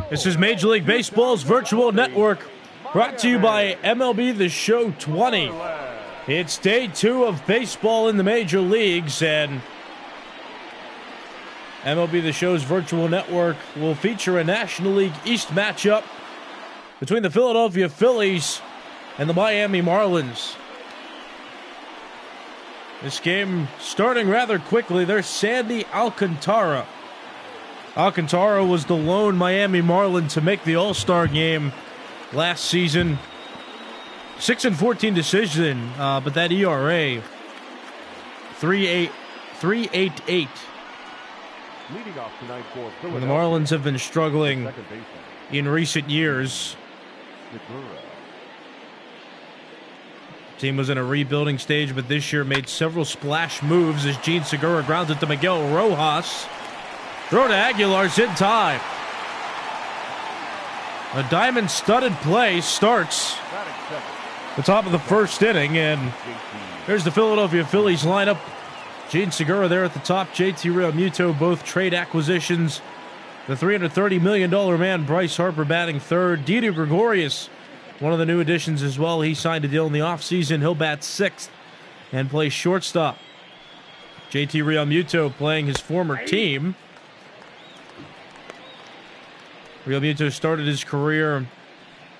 This is Major League Baseball's virtual network, brought to you by MLB The Show 20. It's day 2 of baseball in the major leagues, and MLB The Show's virtual network will feature a National League East matchup between the Philadelphia Phillies and the Miami Marlins. This game starting rather quickly. There's Sandy Alcantara. Alcantara was the lone Miami Marlin to make the All-Star game last season. 6-14 decision, but that ERA, 3.88. Leading off tonight for The Marlins have been struggling in recent years. Team was in a rebuilding stage, but this year made several splash moves as Gene Segura grounds it to Miguel Rojas. Throw to Aguilar's in time. A diamond-studded play starts the top of the first inning, and here's the Philadelphia Phillies lineup. Gene Segura there at the top, JT Realmuto, both trade acquisitions. The $330 million man, Bryce Harper, batting third. Didi Gregorius, one of the new additions as well. He signed a deal in the offseason. He'll bat sixth and play shortstop. JT Realmuto playing his former team. Realmuto started his career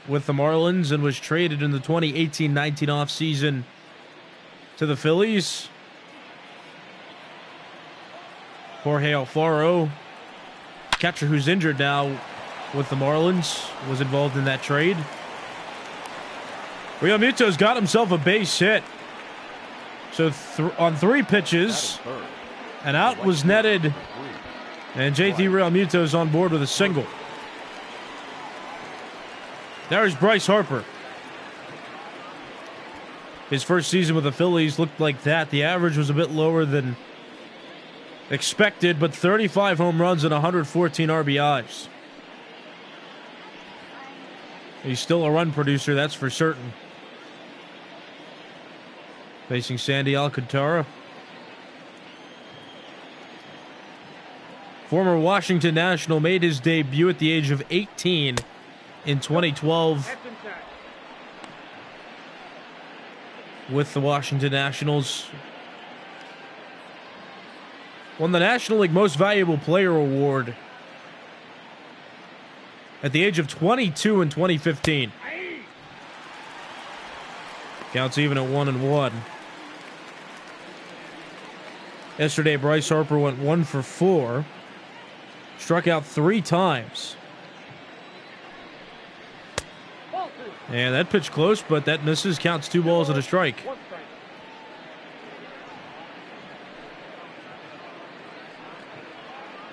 with the Marlins and was traded in the 2018-19 offseason to the Phillies. Jorge Alfaro, catcher who's injured now with the Marlins, was involved in that trade. Realmuto's got himself a base hit. So on 3 pitches, an out was netted, and JT Realmuto's on board with a single. There's Bryce Harper. His first season with the Phillies looked like that. The average was a bit lower than expected, but 35 home runs and 114 RBIs. He's still a run producer, that's for certain. Facing Sandy Alcantara. Former Washington National, made his debut at the age of 18 in 2012 with the Washington Nationals. Won the National League Most Valuable Player Award at the age of 22 in 2015. Counts even at 1-1. Yesterday, Bryce Harper went 1 for 4. Struck out 3 times. And that pitch close, but that misses. Counts 2 balls and a strike.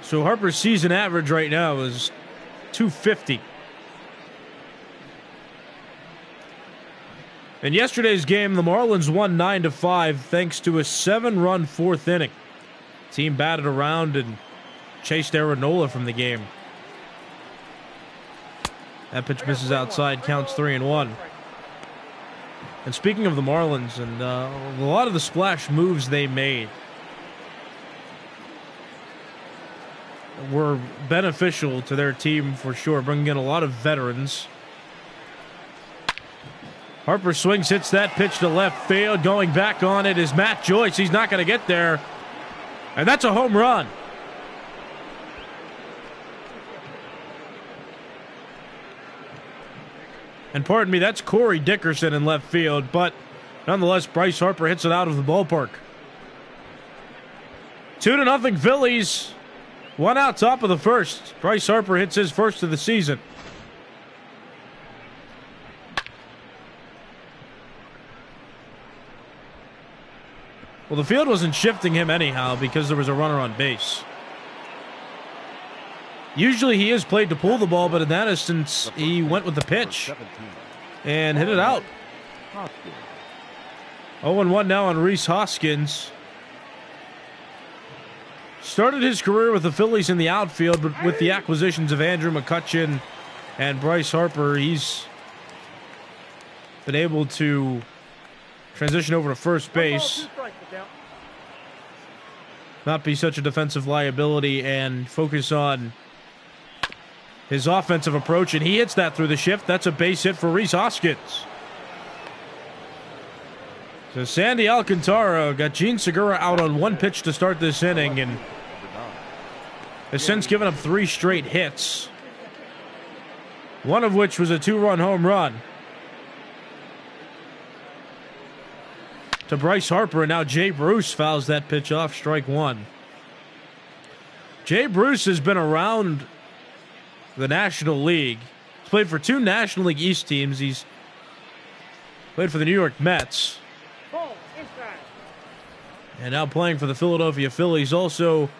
So Harper's season average right now is .250. In yesterday's game, the Marlins won 9-5 thanks to a 7-run 4th inning. Team batted around and chased Aaron Nola from the game. That pitch misses outside, counts 3-1. And speaking of the Marlins, and a lot of the splash moves they made were beneficial to their team for sure, bringing in a lot of veterans. Harper swings, hits that pitch to left field. Going back on it is Matt Joyce. He's not going to get there. And that's a home run. And pardon me, that's Corey Dickerson in left field. But nonetheless, Bryce Harper hits it out of the ballpark. 2-0 Phillies. 1 out, top of the first. Bryce Harper hits his first of the season. Well, the field wasn't shifting him anyhow because there was a runner on base. Usually he is played to pull the ball, but in that instance, he went with the pitch and hit it out. 0-1 now on Rhys Hoskins. Started his career with the Phillies in the outfield, but with the acquisitions of Andrew McCutchen and Bryce Harper, he's been able to transition over to first base, not be such a defensive liability, and focus on his offensive approach, and he hits that through the shift. That's a base hit for Rhys Hoskins. So Sandy Alcantara got Gene Segura out on one pitch to start this inning, and has since given up 3 straight hits, one of which was a 2-run home run to Bryce Harper, and now Jay Bruce fouls that pitch off, strike 1. Jay Bruce has been around the National League. He's played for 2 National League East teams. He's played for the New York Mets. And now playing for the Philadelphia Phillies. Also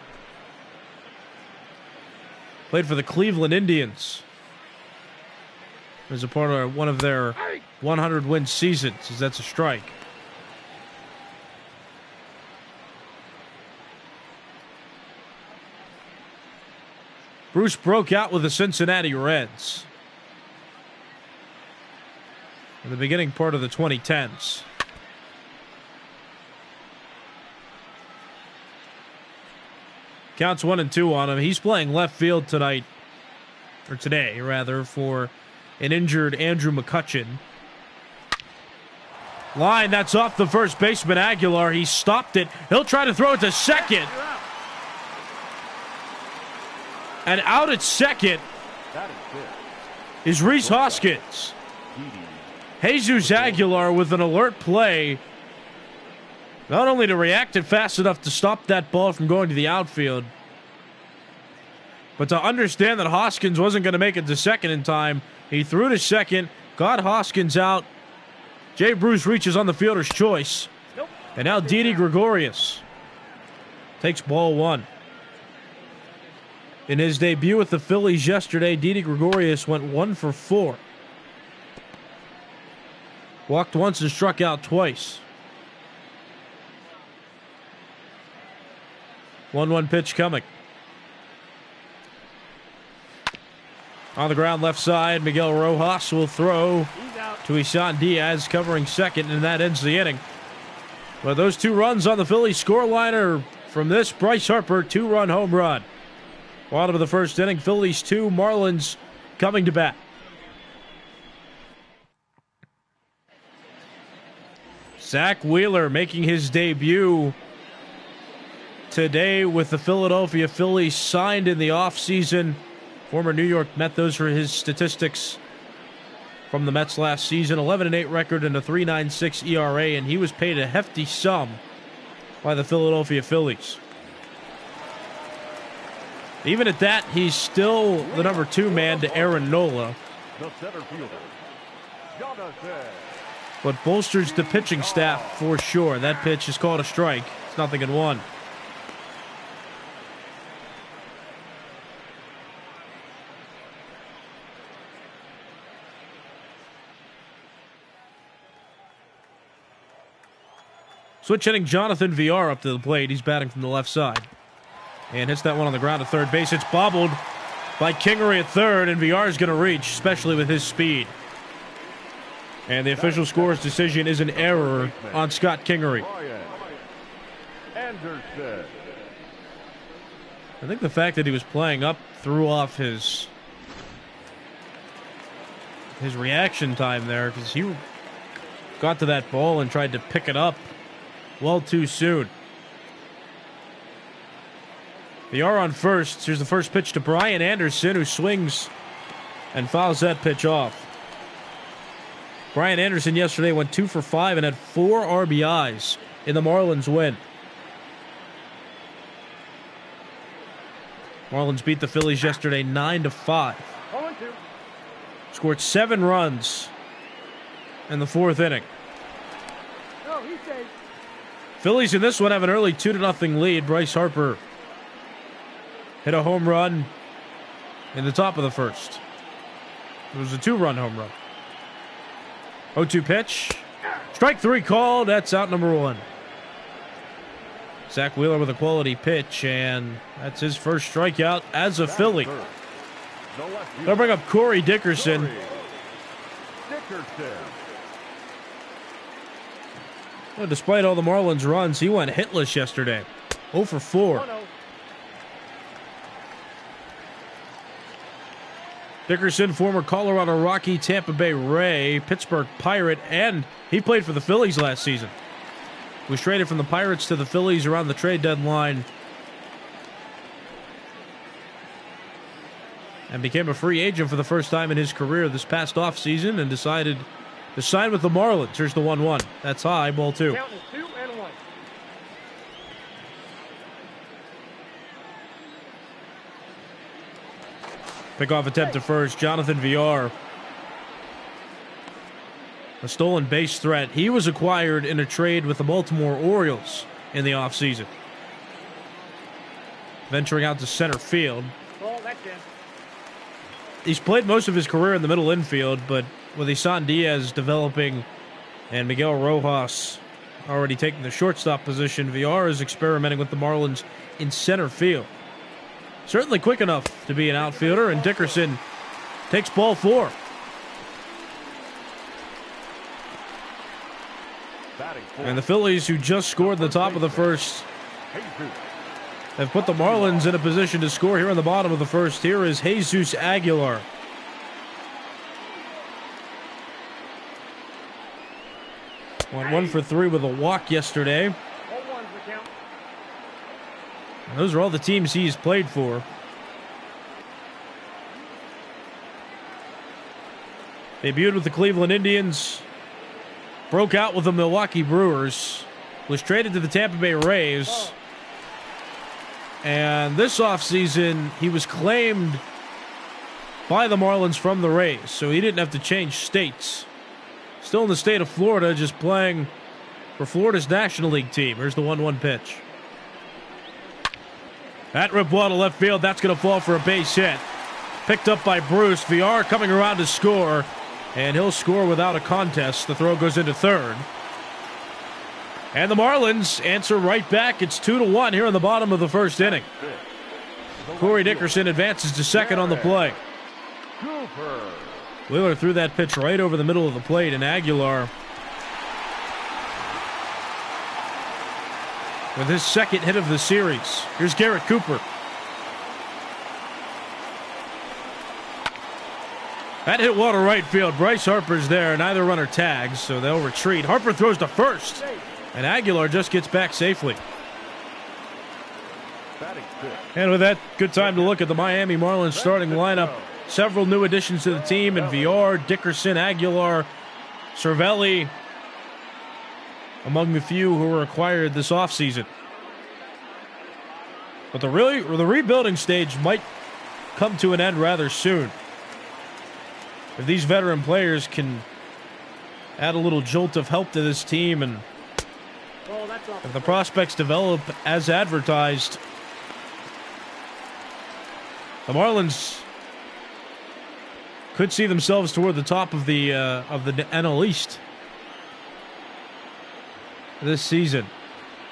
played for the Cleveland Indians as a part of one of their 100-win seasons, as that's a strike. Bruce broke out with the Cincinnati Reds in the beginning part of the 2010s. Counts 1-2 on him. He's playing left field tonight, or today, rather, for an injured Andrew McCutchen. Line, that's off the first baseman, Aguilar. He stopped it. He'll try to throw it to second. And out at second is Rhys Hoskins. Jesus Aguilar with an alert play, not only to react it fast enough to stop that ball from going to the outfield, but to understand that Hoskins wasn't going to make it to second in time. He threw to second, got Hoskins out. Jay Bruce reaches on the fielder's choice. And now Didi Gregorius takes ball 1. In his debut with the Phillies yesterday, Didi Gregorius went 1 for 4. Walked once and struck out twice. 1-1 pitch coming. On the ground left side, Miguel Rojas will throw to Isan Diaz covering second, and that ends the inning. But those 2 runs on the Phillies scoreline are from this Bryce Harper 2-run home run. Bottom of the first inning, Phillies 2, Marlins coming to bat. Zach Wheeler making his debut today with the Philadelphia Phillies, signed in the offseason. Former New York Met, those are his statistics from the Mets last season. 11-8 record and a 3.96 ERA, and he was paid a hefty sum by the Philadelphia Phillies. Even at that, he's still the number 2 man to Aaron Nola. The center fielder, Jonathan. But bolsters the pitching staff for sure. That pitch is called a strike. It's 0-1. Switch hitting Jonathan Villar up to the plate. He's batting from the left side. And hits that one on the ground at third base. It's bobbled by Kingery at third, and Villar is going to reach, especially with his speed. And the official score's decision is an error on Scott Kingery. I think the fact that he was playing up threw off his reaction time there, because he got to that ball and tried to pick it up well too soon. Villar on first. Here's the first pitch to Brian Anderson, who swings and fouls that pitch off. Brian Anderson yesterday went 2 for 5 and had 4 RBIs in the Marlins win. Marlins beat the Phillies yesterday 9-5. Scored 7 runs in the 4th inning. Phillies in this one have an early 2-0 lead. Bryce Harper hit a home run in the top of the first. It was a 2-run home run. 0-2 pitch. Strike 3 called. That's out number 1. Zach Wheeler with a quality pitch, and that's his first strikeout as a Philly. They'll bring up Corey Dickerson. Well, despite all the Marlins runs, he went hitless yesterday. 0 for 4. Dickerson, former Colorado Rocky, Tampa Bay Ray, Pittsburgh Pirate, and he played for the Phillies last season. Was traded from the Pirates to the Phillies around the trade deadline and became a free agent for the first time in his career this past offseason and decided to sign with the Marlins. Here's the 1-1. That's high, ball 2. Count is 2-1. Pickoff attempt to first, Jonathan Villar. A stolen base threat. He was acquired in a trade with the Baltimore Orioles in the offseason. Venturing out to center field. Ball, that's in. He's played most of his career in the middle infield, but with Isan Diaz developing and Miguel Rojas already taking the shortstop position, Villar is experimenting with the Marlins in center field. Certainly quick enough to be an outfielder, and Dickerson takes ball 4. And the Phillies, who just scored the top of the first, have put the Marlins in a position to score here in the bottom of the first. Here is Jesus Aguilar. Went 1 for 3 with a walk yesterday. Those are all the teams he's played for. Debuted with the Cleveland Indians. Broke out with the Milwaukee Brewers. Was traded to the Tampa Bay Rays. And this offseason, he was claimed by the Marlins from the Rays. So he didn't have to change states. Still in the state of Florida, just playing for Florida's National League team. Here's the 1-1 pitch. That rip wall to left field. That's going to fall for a base hit. Picked up by Bruce. Villar coming around to score. And he'll score without a contest. The throw goes into third. And the Marlins answer right back. It's 2-1 here in the bottom of the first inning. Corey Dickerson advances to second on the play. Wheeler threw that pitch right over the middle of the plate, and Aguilar, with his second hit of the series. Here's Garrett Cooper. That hit well to right field. Bryce Harper's there. Neither runner tags, so they'll retreat. Harper throws to first, and Aguilar just gets back safely. And with that, good time to look at the Miami Marlins starting lineup. Several new additions to the team in Villar, Dickerson, Aguilar, Cervelli, among the few who were acquired this offseason. But the rebuilding stage might come to an end rather soon. If these veteran players can add a little jolt of help to this team, and if the prospects develop as advertised, the Marlins could see themselves toward the top of the NL East this season.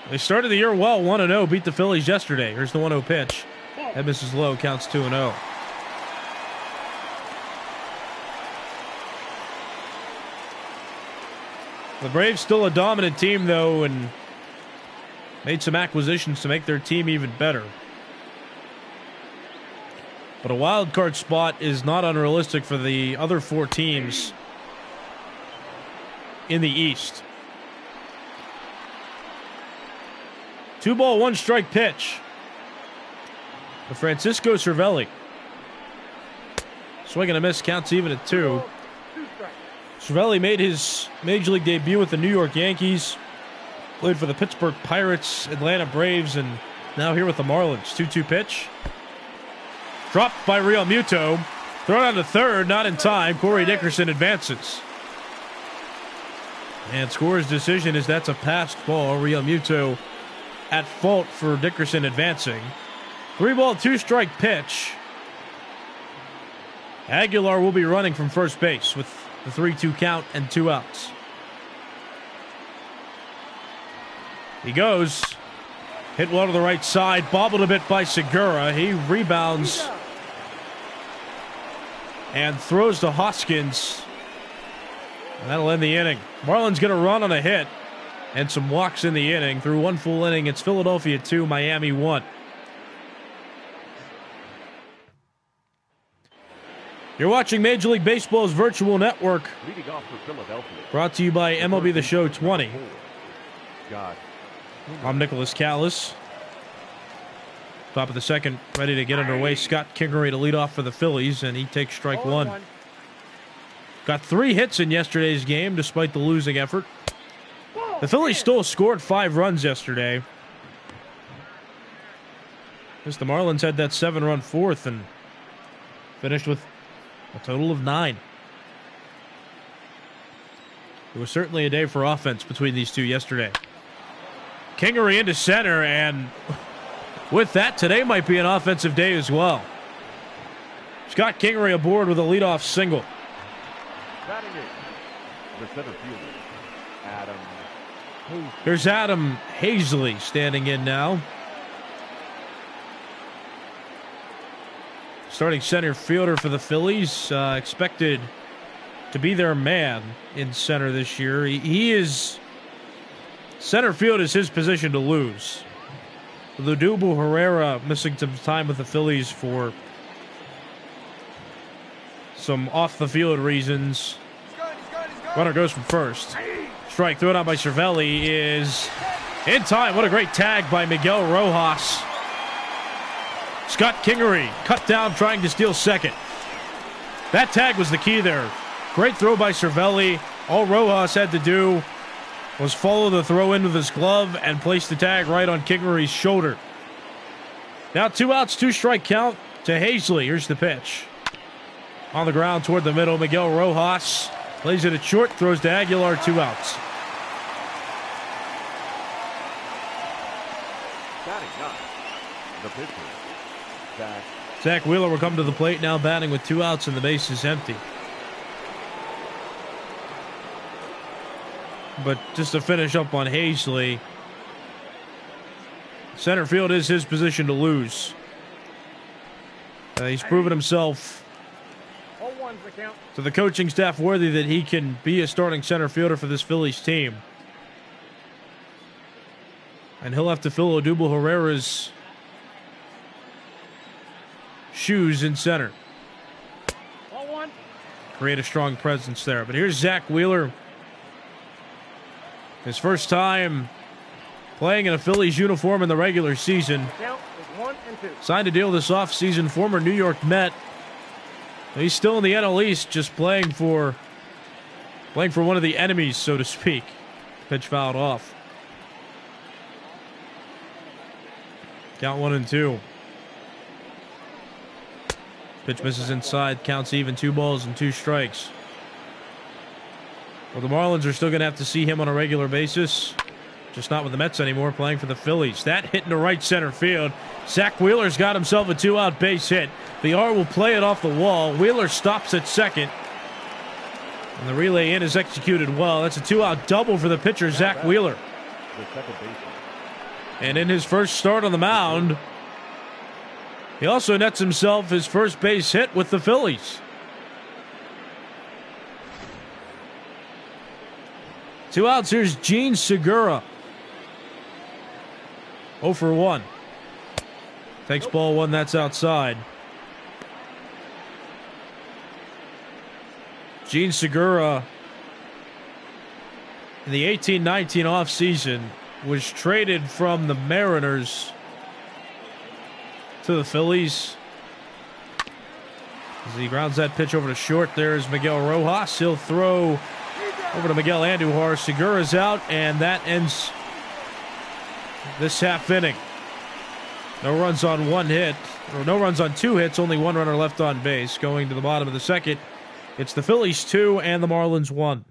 They started the year well, 1-0, beat the Phillies yesterday. Here's the 1-0 pitch. That misses low, counts 2-0. The Braves still a dominant team, though, and made some acquisitions to make their team even better. But a wild card spot is not unrealistic for the other 4 teams in the East. 2-ball, 1-strike pitch for Francisco Cervelli. Swing and a miss, counts even at 2. Cervelli made his Major League debut with the New York Yankees. Played for the Pittsburgh Pirates, Atlanta Braves, and now here with the Marlins. 2-2 pitch. Dropped by Real Muto. Thrown on to third, not in time. Corey Dickerson advances. And score's decision is that's a passed ball. Real Muto at fault for Dickerson advancing. 3-ball, 2-strike pitch. Aguilar will be running from first base with the 3-2 count and 2 outs. He goes. Hit well to the right side. Bobbled a bit by Segura. He rebounds and throws to Hoskins. And that'll end the inning. Marlins get a run on a hit and some walks in the inning. Through 1 full inning, it's Philadelphia 2, Miami 1. You're watching Major League Baseball's virtual network. Leading off for Philadelphia. Brought to you by MLB The Show 20. I'm Nicholas Callis. Top of the second, ready to get underway. Scott Kingery to lead off for the Phillies, and he takes strike one. Got 3 hits in yesterday's game, despite the losing effort. The Phillies still scored 5 runs yesterday. The Marlins had that 7-run fourth and finished with a total of 9. It was certainly a day for offense between these two yesterday. Kingery into center, and with that, today might be an offensive day as well. Scott Kingery aboard with a leadoff single. Batting in the center fielder, Adam Hazley. Here's Adam Hazley standing in now. Starting center fielder for the Phillies, expected to be their man in center this year. He is, center field is his position to lose. With Odubel Herrera missing some time with the Phillies for some off-the-field reasons. Runner goes from first. Strike thrown out by Cervelli is in time. What a great tag by Miguel Rojas. Scott Kingery cut down trying to steal second. That tag was the key there. Great throw by Cervelli. All Rojas had to do was follow the throw in with his glove and place the tag right on Kingery's shoulder. Now 2 outs, 2 strike count to Hazley. Here's the pitch. On the ground toward the middle, Miguel Rojas plays it at short, throws to Aguilar, 2 outs. Batting ninth, the pitcher, Zach Wheeler will come to the plate now, batting with 2 outs and the base is empty. But just to finish up on Hazley, center field is his position to lose. He's proven himself to the coaching staff worthy that he can be a starting center fielder for this Phillies team. And he'll have to fill Odubel Herrera's shoes in center. Create a strong presence there. But here's Zach Wheeler. His first time playing in a Phillies uniform in the regular season. Signed a deal this offseason, former New York Met. He's still in the NL East, just playing for one of the enemies, so to speak. Pitch fouled off. Count 1-2. Pitch misses inside, counts even, 2 balls and 2 strikes. Well, the Marlins are still going to have to see him on a regular basis. Just not with the Mets anymore, playing for the Phillies. That hit into right center field. Zach Wheeler's got himself a 2-out base hit. VR will play it off the wall. Wheeler stops at second. And the relay in is executed well. That's a 2-out double for the pitcher, Zach Wheeler. And in his first start on the mound, he also nets himself his first base hit with the Phillies. 2 outs, here's Gene Segura. 0 for 1. Takes ball 1, that's outside. Gene Segura, in the 18-19 offseason, was traded from the Mariners to the Phillies. As he grounds that pitch over to short, there's Miguel Rojas. He'll throw over to Miguel Andujar. Segura's out, and that ends this half inning. No runs on 1 hit, or no runs on 2 hits, only 1 runner left on base. Going to the bottom of the second, it's the Phillies 2 and the Marlins 1.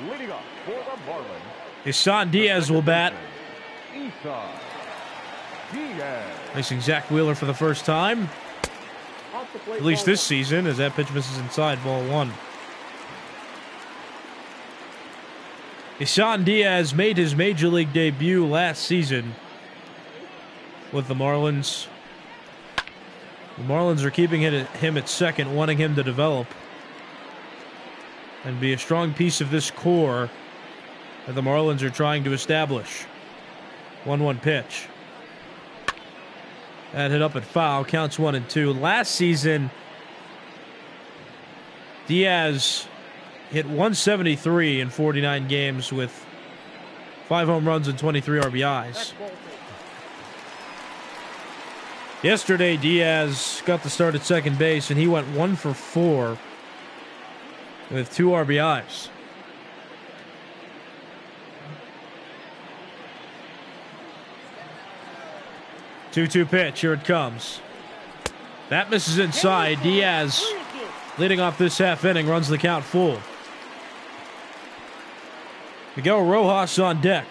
leading off for the Marlins, Isan Diaz will bat. Isan Diaz. Facing Zach Wheeler for the first time, at least this season, as that pitch misses inside, ball 1. Isan Diaz made his major league debut last season with the Marlins. The Marlins are keeping him at second, wanting him to develop and be a strong piece of this core that the Marlins are trying to establish. 1-1 pitch. That hit up at foul. Counts 1-2. Last season, Diaz hit 173 in 49 games with 5 home runs and 23 RBIs. Yesterday, Diaz got the start at second base, and he went 1 for 4 with 2 RBIs. Two-two pitch. Here it comes. That misses inside. Diaz, leading off this half inning, runs the count full. Miguel Rojas on deck.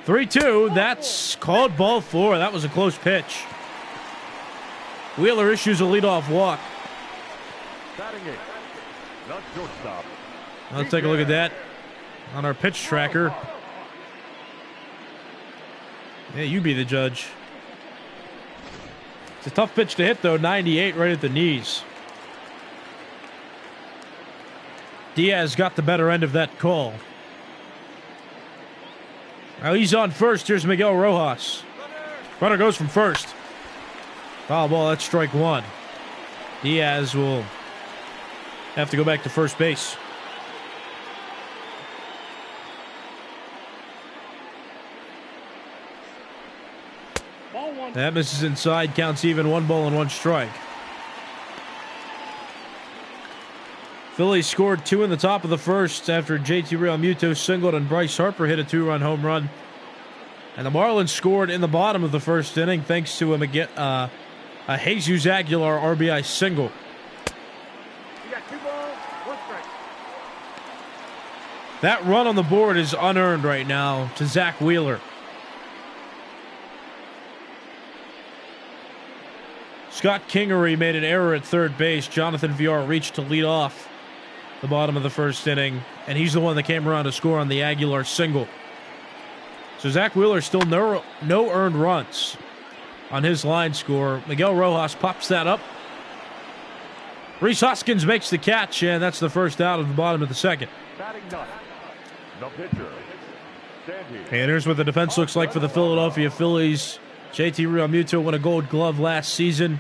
3-2. That's called ball 4. That was a close pitch. Wheeler issues a leadoff walk. Let's take a look at that on our pitch tracker. Yeah, you be the judge. It's a tough pitch to hit, though. 98 right at the knees. Diaz got the better end of that call. Now he's on first. Here's Miguel Rojas. Runner goes from first. Foul ball. That's strike 1. Diaz will have to go back to first base. That misses inside. Counts even. 1 ball and 1 strike. Phillies scored 2 in the top of the first after JT Realmuto singled and Bryce Harper hit a 2-run home run. And the Marlins scored in the bottom of the first inning thanks to a Jesus Aguilar RBI single. You got 2 balls, 1 strike. That run on the board is unearned right now to Zach Wheeler. Scott Kingery made an error at third base. Jonathan Villar reached to lead off the bottom of the first inning, and he's the one that came around to score on the Aguilar single. So Zach Wheeler still no earned runs on his line score. Miguel Rojas pops that up. Rhys Hoskins makes the catch, and that's the first out of the bottom of the second. And here's what the defense looks like for the Philadelphia Phillies. JT Realmuto won a Gold Glove last season.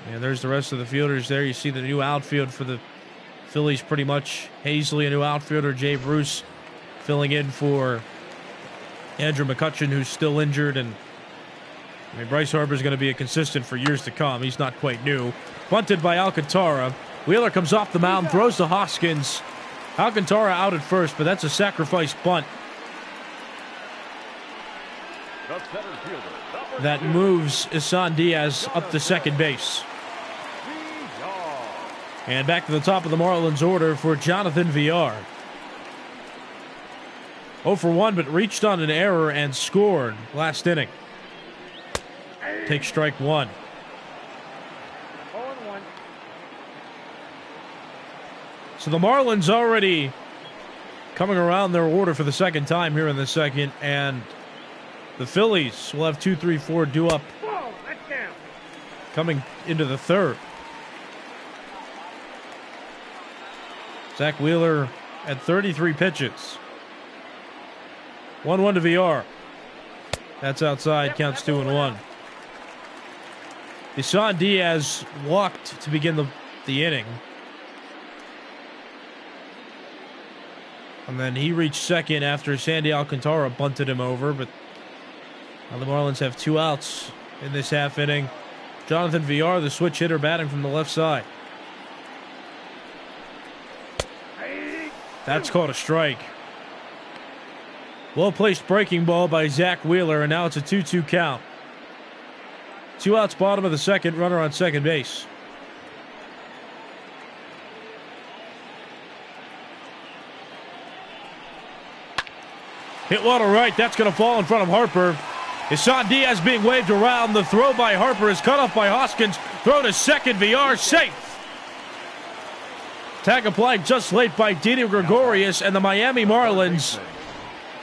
And there's the rest of the fielders there. You see the new outfield for the Phillies pretty much. Hazley, a new outfielder. Jay Bruce filling in for Andrew McCutchen, who's still injured. And Bryce Harper's going to be a consistent for years to come. He's not quite new. Bunted by Alcantara. Wheeler comes off the mound, throws to Hoskins. Alcantara out at first, but that's a sacrifice bunt. That moves Isan Diaz up to second base. And back to the top of the Marlins order for Jonathan Villar. 0 for 1, but reached on an error and scored last inning. Take strike 1. 0-1. So the Marlins already coming around their order for the second time here in the second, and the Phillies will have 2, 3, 4 due up coming into the third. Zach Wheeler at 33 pitches. 1-1 to Villar. That's outside, counts 2-1. Isan Diaz walked to begin the inning. And then he reached second after Sandy Alcantara bunted him over, but now the Marlins have 2 outs in this half inning. Jonathan Villar, the switch hitter, batting from the left side. That's called a strike. Well-placed breaking ball by Zach Wheeler, and now it's a 2-2 count. 2 outs, bottom of the second, runner on second base. Hit one to right, that's going to fall in front of Harper. Isan Diaz being waved around. The throw by Harper is cut off by Hoskins. Throw to second, Villar safe. Tag applied just late by Didi Gregorius, and the Miami Marlins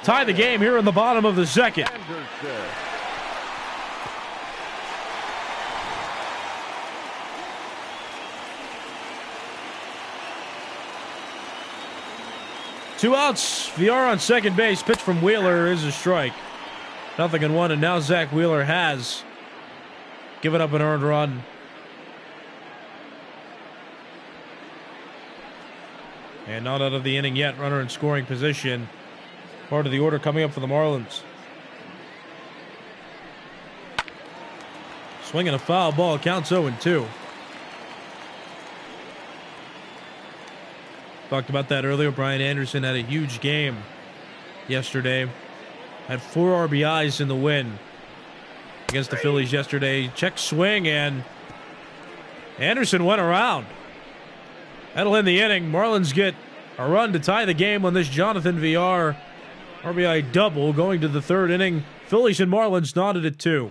tie the game here in the bottom of the second. 2 outs. VR on second base. Pitch from Wheeler is a strike. 0-1, and now Zach Wheeler has given up an earned run. And not out of the inning yet. Runner in scoring position. Part of the order coming up for the Marlins. Swinging a foul ball. Counts 0-2. Talked about that earlier. Brian Anderson had a huge game yesterday. Had 4 RBIs in the win against the Phillies yesterday. Check swing, and Anderson went around. That'll end the inning. Marlins get a run to tie the game on this Jonathan VR RBI double going to the 3rd inning. Phillies and Marlins knotted at 2.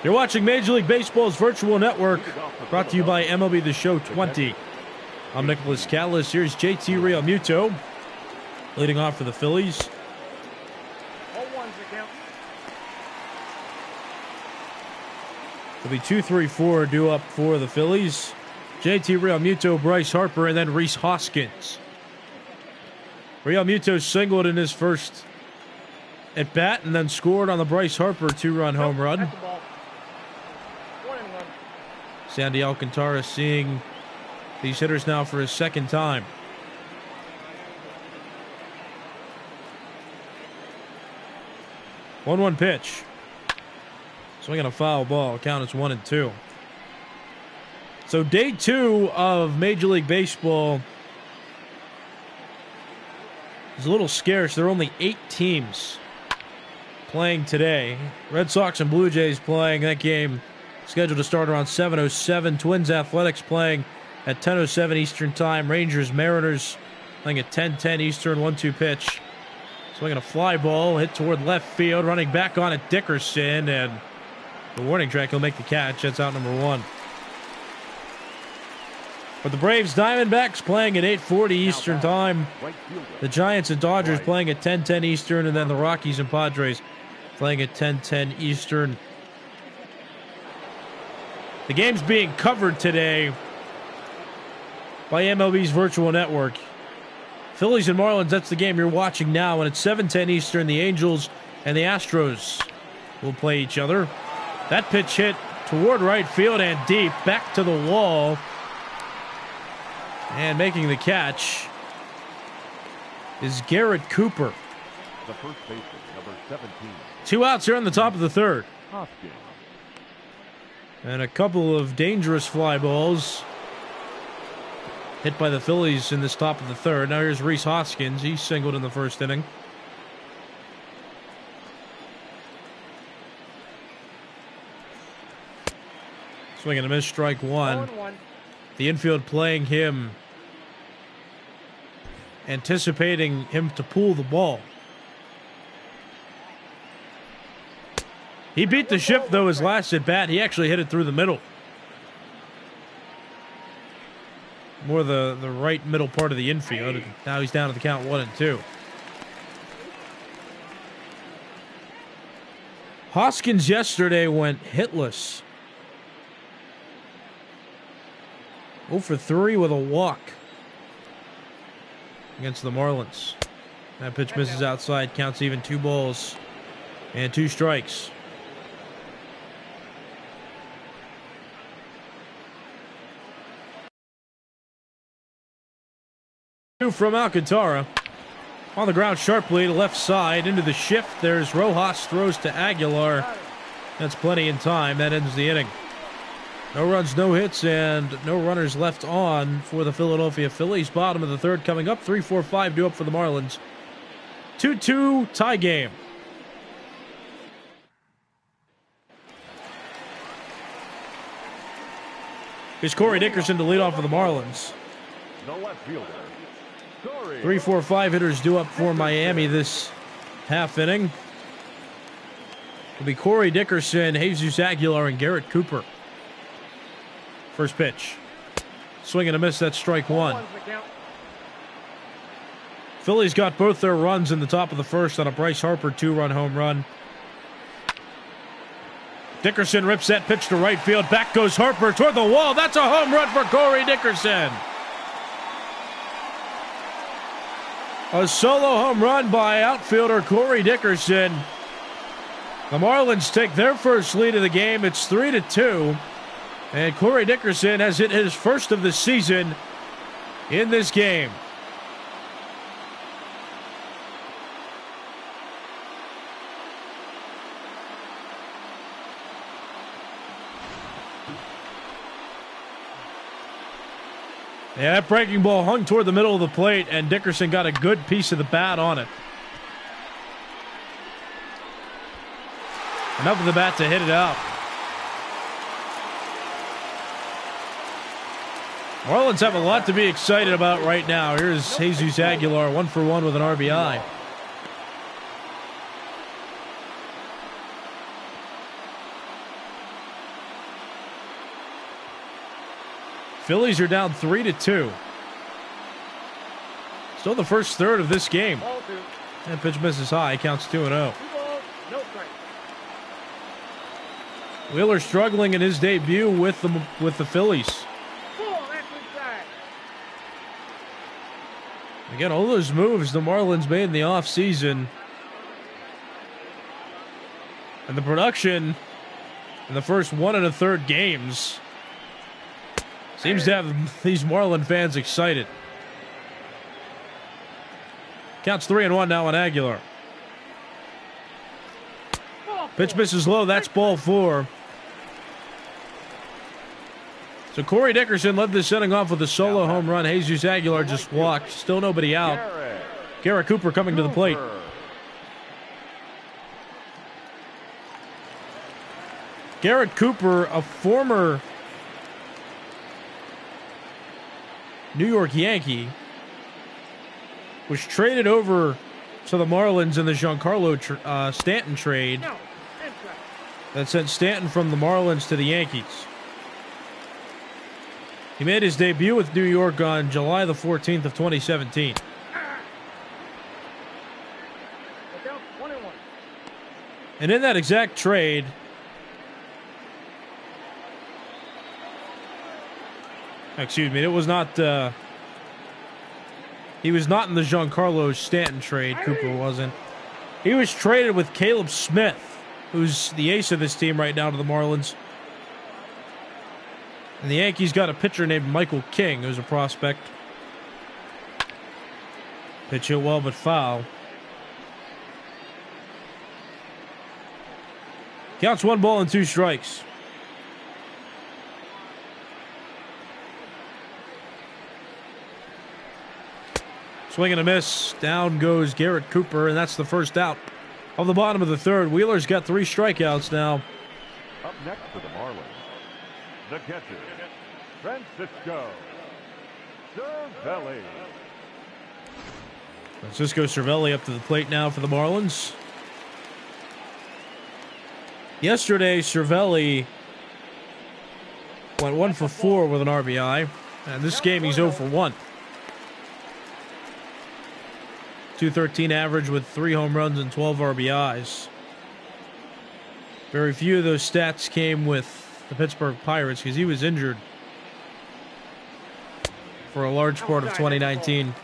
You're watching Major League Baseball's virtual network, brought to you by MLB The Show 20. I'm Nicholas Callis. Here's JT Realmuto leading off for the Phillies. 0-1's the count. It'll be 2-3-4 due up for the Phillies. JT Realmuto, Bryce Harper, and then Rhys Hoskins. Realmuto singled in his first at bat and then scored on the Bryce Harper 2-run home run. 1-1. Sandy Alcantara seeing these hitters now for his 2nd time. One pitch. Swinging a foul ball. Count is 1-2. So day 2 of Major League Baseball is a little scarce. There are only 8 teams playing today. Red Sox and Blue Jays playing. That game scheduled to start around 7:07. Twins Athletics playing at 10:07 Eastern Time. Rangers Mariners playing at 10:10 Eastern. 1-2 pitch. Swinging a fly ball. Hit toward left field. Running back on it, Dickerson. And the warning track, he'll make the catch. That's out number 1. But the Braves Diamondbacks playing at 8:40 Eastern Time. The Giants and Dodgers playing at 10:10 Eastern. And then the Rockies and Padres playing at 10:10 Eastern. The game's being covered today by MLB's virtual network. Phillies and Marlins, that's the game you're watching now. And at 7:10 Eastern, the Angels and the Astros will play each other. That pitch hit toward right field and deep. Back to the wall. And making the catch is Garrett Cooper. The first baseman, number 17. 2 outs here on the top of the 3rd. Hoskins. And a couple of dangerous fly balls hit by the Phillies in this top of the 3rd. Now here's Rhys Hoskins. He singled in the 1st inning. Swing and a miss, strike 1. 0-1. The infield playing him, anticipating him to pull the ball. He beat the shift, though, his last at bat. He actually hit it through the middle. More the right middle part of the infield. Now he's down to the count 1-2. Hoskins yesterday went hitless. 0 for 3 with a walk against the Marlins. That pitch misses outside. Counts even 2 balls and 2 strikes. From Alcantara. On the ground sharply to left side into the shift. There's Rojas, throws to Aguilar. That's plenty in time. That ends the inning. No runs, no hits, and no runners left on for the Philadelphia Phillies. Bottom of the 3rd coming up. 3-4-5 due up for the Marlins. 2-2 tie game. Here's Corey Dickerson to lead off for the Marlins. The left fielder. 3-4-5 hitters due up for Miami this half inning. It'll be Corey Dickerson, Jesus Aguilar, and Garrett Cooper. First pitch. Swing and a miss. That's strike 1. Phillies got both their runs in the top of the 1st on a Bryce Harper 2-run home run. Dickerson rips that pitch to right field. Back goes Harper toward the wall. That's a home run for Corey Dickerson. A solo home run by outfielder Corey Dickerson. The Marlins take their first lead of the game. It's 3-2. And Corey Dickerson has hit his first of the season in this game. Yeah, that breaking ball hung toward the middle of the plate, and Dickerson got a good piece of the bat on it. And up with the bat to hit it out. Marlins have a lot to be excited about right now. Here's Jesus Aguilar, 1 for 1 with an RBI. Phillies are down 3-2. Still the first third of this game. And pitch misses high, counts 2-0. Wheeler struggling in his debut with the Phillies. Again, all those moves the Marlins made in the offseason. And the production in the first 1 1/3 games seems to have these Marlin fans excited. Counts 3-1 now on Aguilar. Pitch misses low. That's ball 4. So Corey Dickerson led this inning off with a solo home run. Jesus Aguilar just walked. Still nobody out. Garrett Cooper coming to the plate. Garrett Cooper, a former New York Yankee, was traded over to the Marlins in the Giancarlo Stanton trade that sent Stanton from the Marlins to the Yankees. He made his debut with New York on July the 14th of 2017. And in that exact trade, excuse me, it was not, he was not in the Giancarlo Stanton trade. Cooper wasn't. He was traded with Caleb Smith, who's the ace of this team right now, to the Marlins. And the Yankees got a pitcher named Michael King, who's a prospect. Pitch hit well, but foul. Counts 1 ball and 2 strikes. Swing and a miss. Down goes Garrett Cooper, and that's the first out of the bottom of the third. Wheeler's got 3 strikeouts now. Up next for the Marlins, the catcher, Francisco Cervelli. Francisco Cervelli up to the plate now for the Marlins. Yesterday, Cervelli went 1 for 4 with an RBI. And this game, he's 0 for 1. .213 average with 3 home runs and 12 RBIs. Very few of those stats came with the Pittsburgh Pirates because he was injured for a large part of 2019.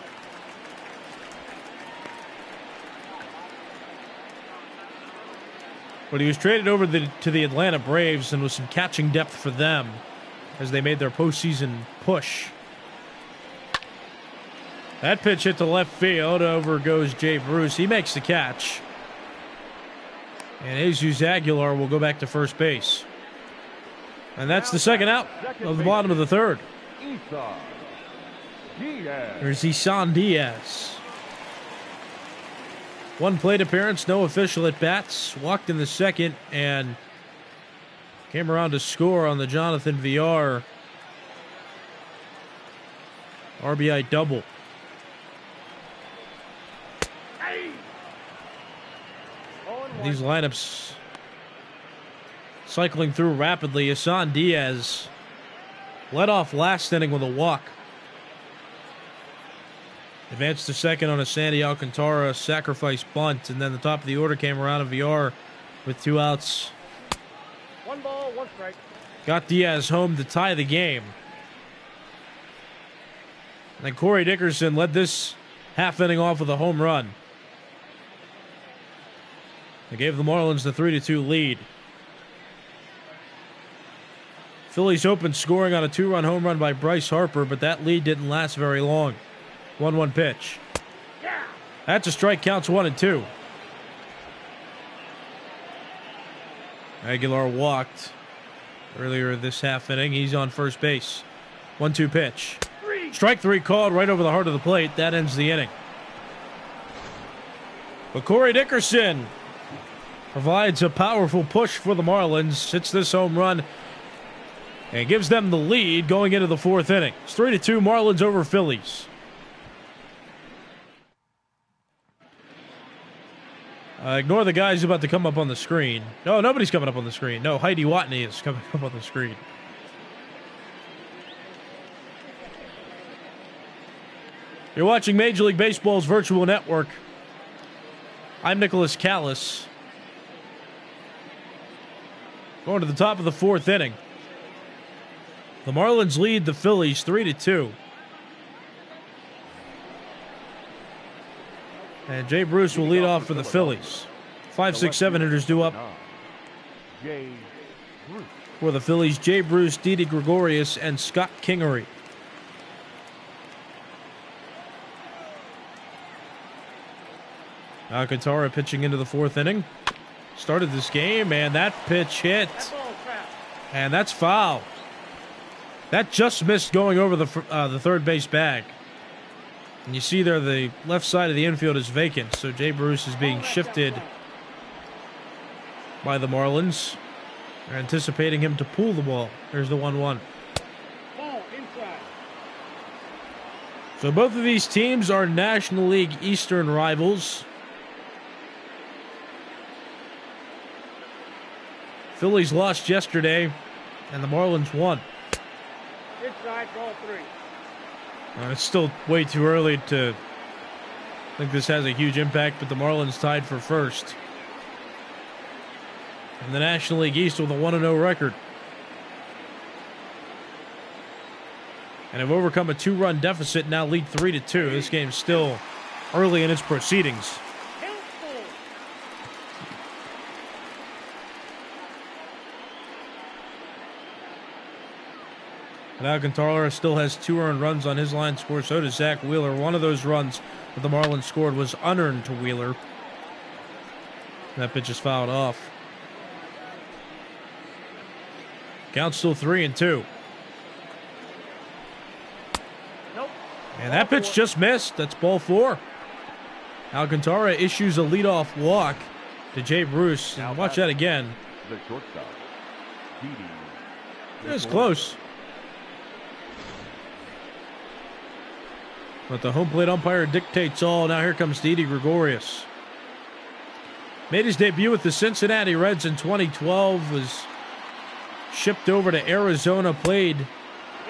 But he was traded over to the Atlanta Braves and was some catching depth for them as they made their postseason push. That pitch hit to left field. Over goes Jay Bruce. He makes the catch. And Jesus Aguilar will go back to first base. And that's the second out of the bottom of the third. There's Isan Diaz. 1 plate appearance, no official at bats. Walked in the second and came around to score on the Jonathan VR RBI double. These lineups cycling through rapidly. Isan Diaz led off last inning with a walk. Advanced to second on a Sandy Alcantara sacrifice bunt, and then the top of the order came around, and VR with 2 outs. 1 ball, 1 strike. Got Diaz home to tie the game. And then Corey Dickerson led this half inning off with a home run. They gave the Marlins the 3-2 lead. Phillies opened scoring on a 2-run home run by Bryce Harper, but that lead didn't last very long. 1-1 pitch. That's a strike, counts 1-2. Aguilar walked earlier this half inning. He's on first base. 1-2 pitch. Strike 3 called right over the heart of the plate. That ends the inning. But Corey Dickerson provides a powerful push for the Marlins. Hits this home run and gives them the lead going into the 4th inning. It's 3-2 Marlins over Phillies. Ignore the guys about to come up on the screen. No, nobody's coming up on the screen. No, Heidi Watney is coming up on the screen. You're watching Major League Baseball's virtual network. I'm Nicholas Callis. Going to the top of the 4th inning. The Marlins lead the Phillies 3-2. And Jay Bruce will lead off for the Phillies. 5, 6, 7 hitters due up for the Phillies. Jay Bruce, Didi Gregorius, and Scott Kingery. Alcantara pitching into the 4th inning. Started this game, and that pitch hit. And that's foul. That just missed going over the third base bag. And you see there the left side of the infield is vacant, so Jay Bruce is being shifted by the Marlins. They're anticipating him to pull the ball. There's the 1-1. So both of these teams are National League Eastern rivals. Phillies lost yesterday, and the Marlins won. Inside, ball 3. It's still way too early to think this has a huge impact, but the Marlins tied for first in the National League East with a 1-0 record. And have overcome a 2-run deficit, now lead 3-2. This game's still early in its proceedings. And Alcantara still has 2 earned runs on his line score. So does Zach Wheeler. One of those runs that the Marlins scored was unearned to Wheeler. That pitch is fouled off. Count still 3-2. Nope. And that pitch just missed. That's ball 4. Alcantara issues a leadoff walk to Jay Bruce. And watch that again. The shortstop, Didi. It's close. But the home plate umpire dictates all. Now here comes Didi Gregorius. Made his debut with the Cincinnati Reds in 2012. Was shipped over to Arizona. Played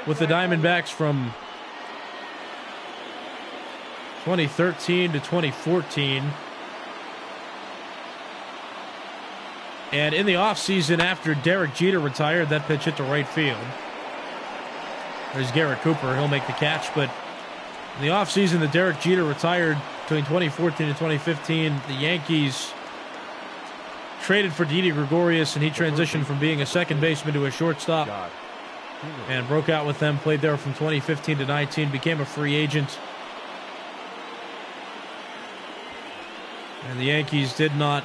with the Diamondbacks from 2013 to 2014. And in the offseason, after Derek Jeter retired, that pitch hit to right field. There's Garrett Cooper. He'll make the catch, but in the offseason that Derek Jeter retired between 2014 and 2015, the Yankees traded for Didi Gregorius, and he transitioned from being a second baseman to a shortstop and broke out with them, played there from 2015 to 19, became a free agent. And the Yankees did not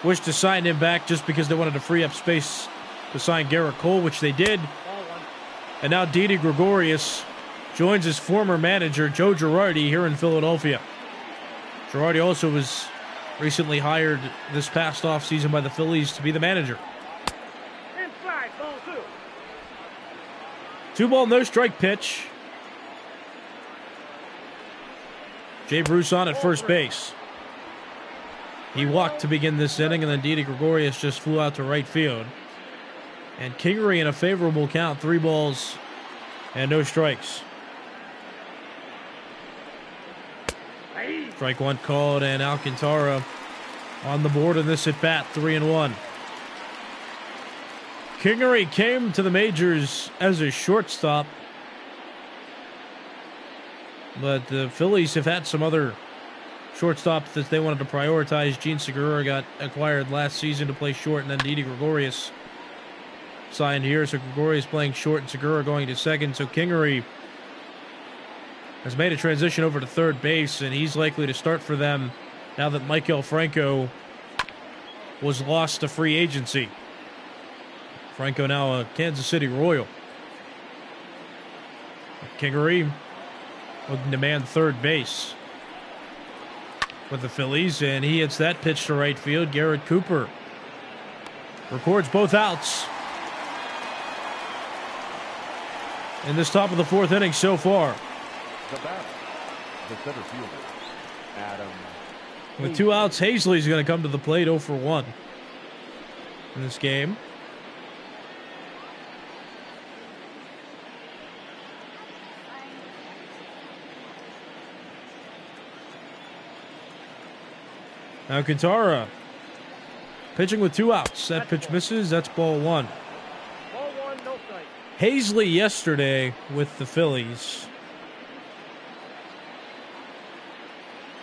wish to sign him back just because they wanted to free up space to sign Garrett Cole, which they did. And now Didi Gregorius joins his former manager, Joe Girardi, here in Philadelphia. Girardi also was recently hired this past offseason by the Phillies to be the manager. Inside, ball 2 2. 2-ball, no-strike pitch. Jay Bruce on at first base. He walked to begin this inning, and then Didi Gregorius just flew out to right field. And Kingery in a favorable count, 3 balls and no strikes. Strike 1 called, and Alcantara on the board in this at-bat, 3-1. Kingery came to the majors as a shortstop. But the Phillies have had some other shortstops that they wanted to prioritize. Gene Segura got acquired last season to play short, and then Didi Gregorius signed here. So Gregorius playing short and Segura going to second. So Kingery has made a transition over to third base, and he's likely to start for them now that Maikel Franco was lost to free agency. Franco now a Kansas City Royal. Kingery looking to man third base with the Phillies, and he hits that pitch to right field. Garrett Cooper records both outs in this top of the fourth inning so far. The batter, the center fielder, Adam. With 2 outs, Hazley's going to come to the plate 0 for 1 in this game. Now Alcantara pitching with 2 outs. That pitch misses. That's ball 1. Ball 1, no strike. Hazley yesterday with the Phillies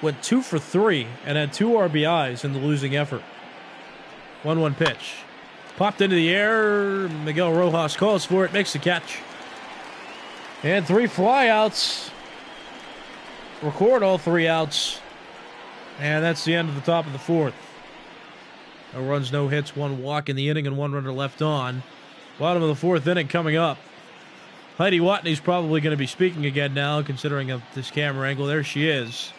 went 2 for 3 and had 2 RBIs in the losing effort. 1-1 pitch. Popped into the air. Miguel Rojas calls for it, makes the catch. And 3 flyouts. Record all 3 outs. And that's the end of the top of the fourth. No runs, no hits, 1 walk in the inning, and 1 runner left on. Bottom of the fourth inning coming up. Heidi Watney's probably going to be speaking again now, considering of this camera angle. There she is.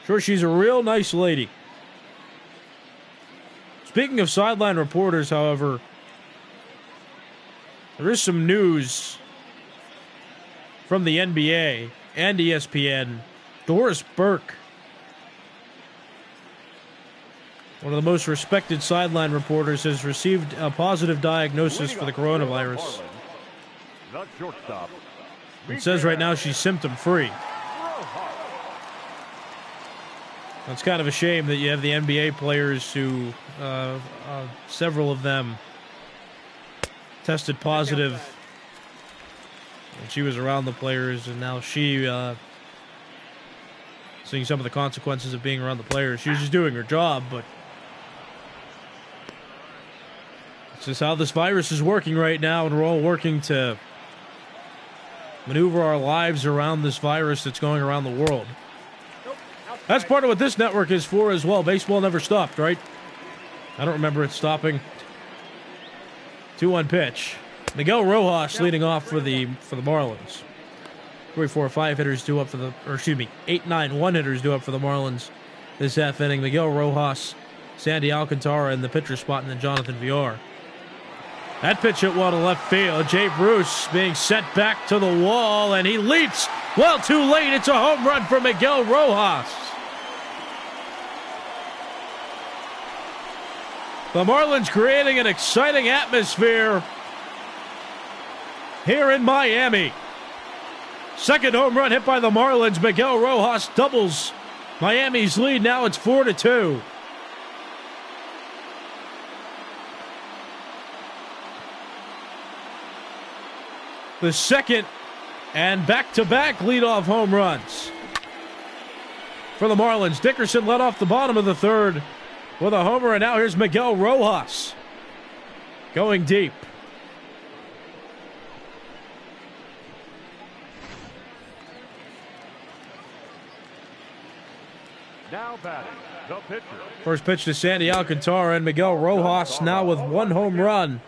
Sure, she's a real nice lady. Speaking of sideline reporters, however, there is some news from the NBA and ESPN. Doris Burke, one of the most respected sideline reporters, has received a positive diagnosis for the coronavirus. The shortstop. It says right now she's symptom-free. It's kind of a shame that you have the NBA players who, several of them, tested positive. And she was around the players, and now she, seeing some of the consequences of being around the players. She was just doing her job, but it's just how this virus is working right now, and we're all working to maneuver our lives around this virus that's going around the world. That's part of what this network is for as well. Baseball never stopped, right? I don't remember it stopping. 2-1 pitch. Miguel Rojas leading off for the Marlins. 3, 4, 5 hitters due up for the, 8, 9, 1 hitters due up for the Marlins this half inning. Miguel Rojas, Sandy Alcantara in the pitcher spot, and then Jonathan Villar. That pitch hit well to left field. Jay Bruce being sent back to the wall, and he leaps. Well, too late. It's a home run for Miguel Rojas. The Marlins creating an exciting atmosphere here in Miami. Second home run hit by the Marlins. Miguel Rojas doubles Miami's lead. Now it's 4-2. The second and back-to-back leadoff home runs for the Marlins. Dickerson led off the bottom of the third with a homer, and now here's Miguel Rojas going deep. Now batting, the pitcher. First pitch to Sandy Alcantara, and Miguel Rojas now with 1 home run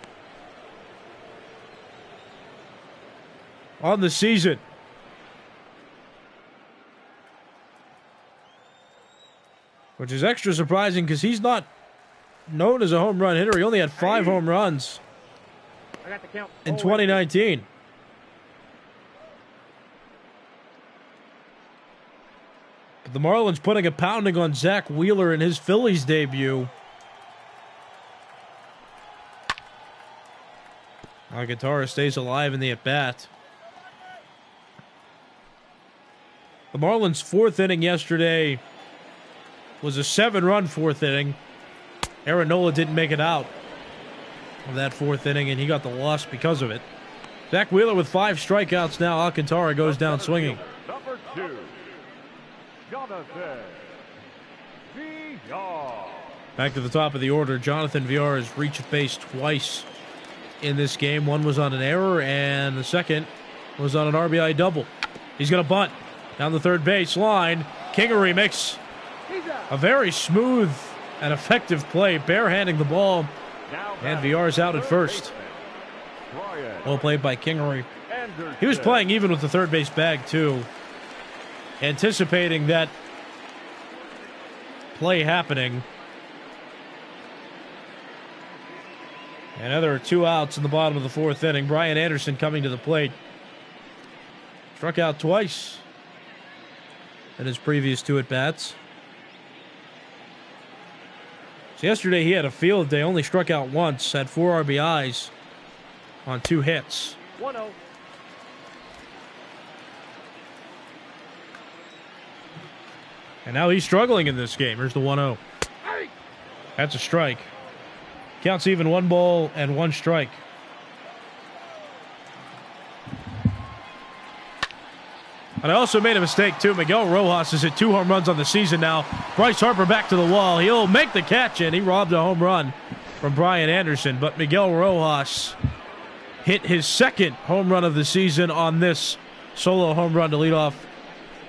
on the season. Which is extra surprising because he's not known as a home run hitter. He only had 5 home runs I got the count. in 2019. But the Marlins putting a pounding on Zach Wheeler in his Phillies debut. Alcantara stays alive in the at-bat. The Marlins' 4th inning yesterday was a 7-run 4th inning. Aaron Nola didn't make it out of that 4th inning, and he got the loss because of it. Zach Wheeler with 5 strikeouts now. Alcantara goes down swinging. Number 2, Jonathan Villar. Back to the top of the order. Jonathan Villar has reached base twice in this game. One was on an error, and the second was on an RBI double. He's going to bunt down the third base line. Kingery makes a very smooth and effective play, barehanding the ball, and Villar's out at first. Well played by Kingery. He was playing even with the third base bag, too, anticipating that play happening. And now there are 2 outs in the bottom of the 4th inning. Brian Anderson coming to the plate. Struck out twice in his previous 2 at-bats. So yesterday he had a field day, only struck out once, had 4 RBIs on 2 hits. 1-0. And now he's struggling in this game. Here's the 1-0. That's a strike. Counts even, 1 ball and 1 strike. And I also made a mistake, too. Miguel Rojas has hit 2 home runs on the season now. Bryce Harper back to the wall. He'll make the catch, and he robbed a home run from Brian Anderson. But Miguel Rojas hit his 2nd home run of the season on this solo home run to lead off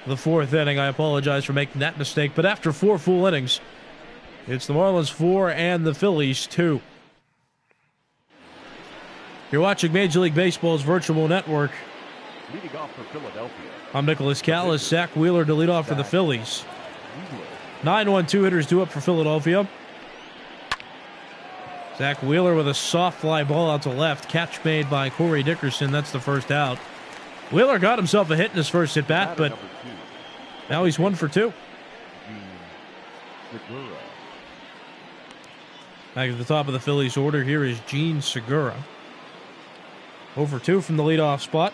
the 4th inning. I apologize for making that mistake. But after 4 full innings, it's the Marlins 4 and the Phillies 2. You're watching Major League Baseball's virtual network. Leading off for Philadelphia. I'm Nicholas Callis. Zach Wheeler to lead off for the Phillies. 9-1-2 hitters due up for Philadelphia. Zach Wheeler with a soft fly ball out to left. Catch made by Corey Dickerson. That's the first out. Wheeler got himself a hit in his first at bat, but now he's 1 for 2. Back at the top of the Phillies order, here is Gene Segura. 0 for 2 from the leadoff spot.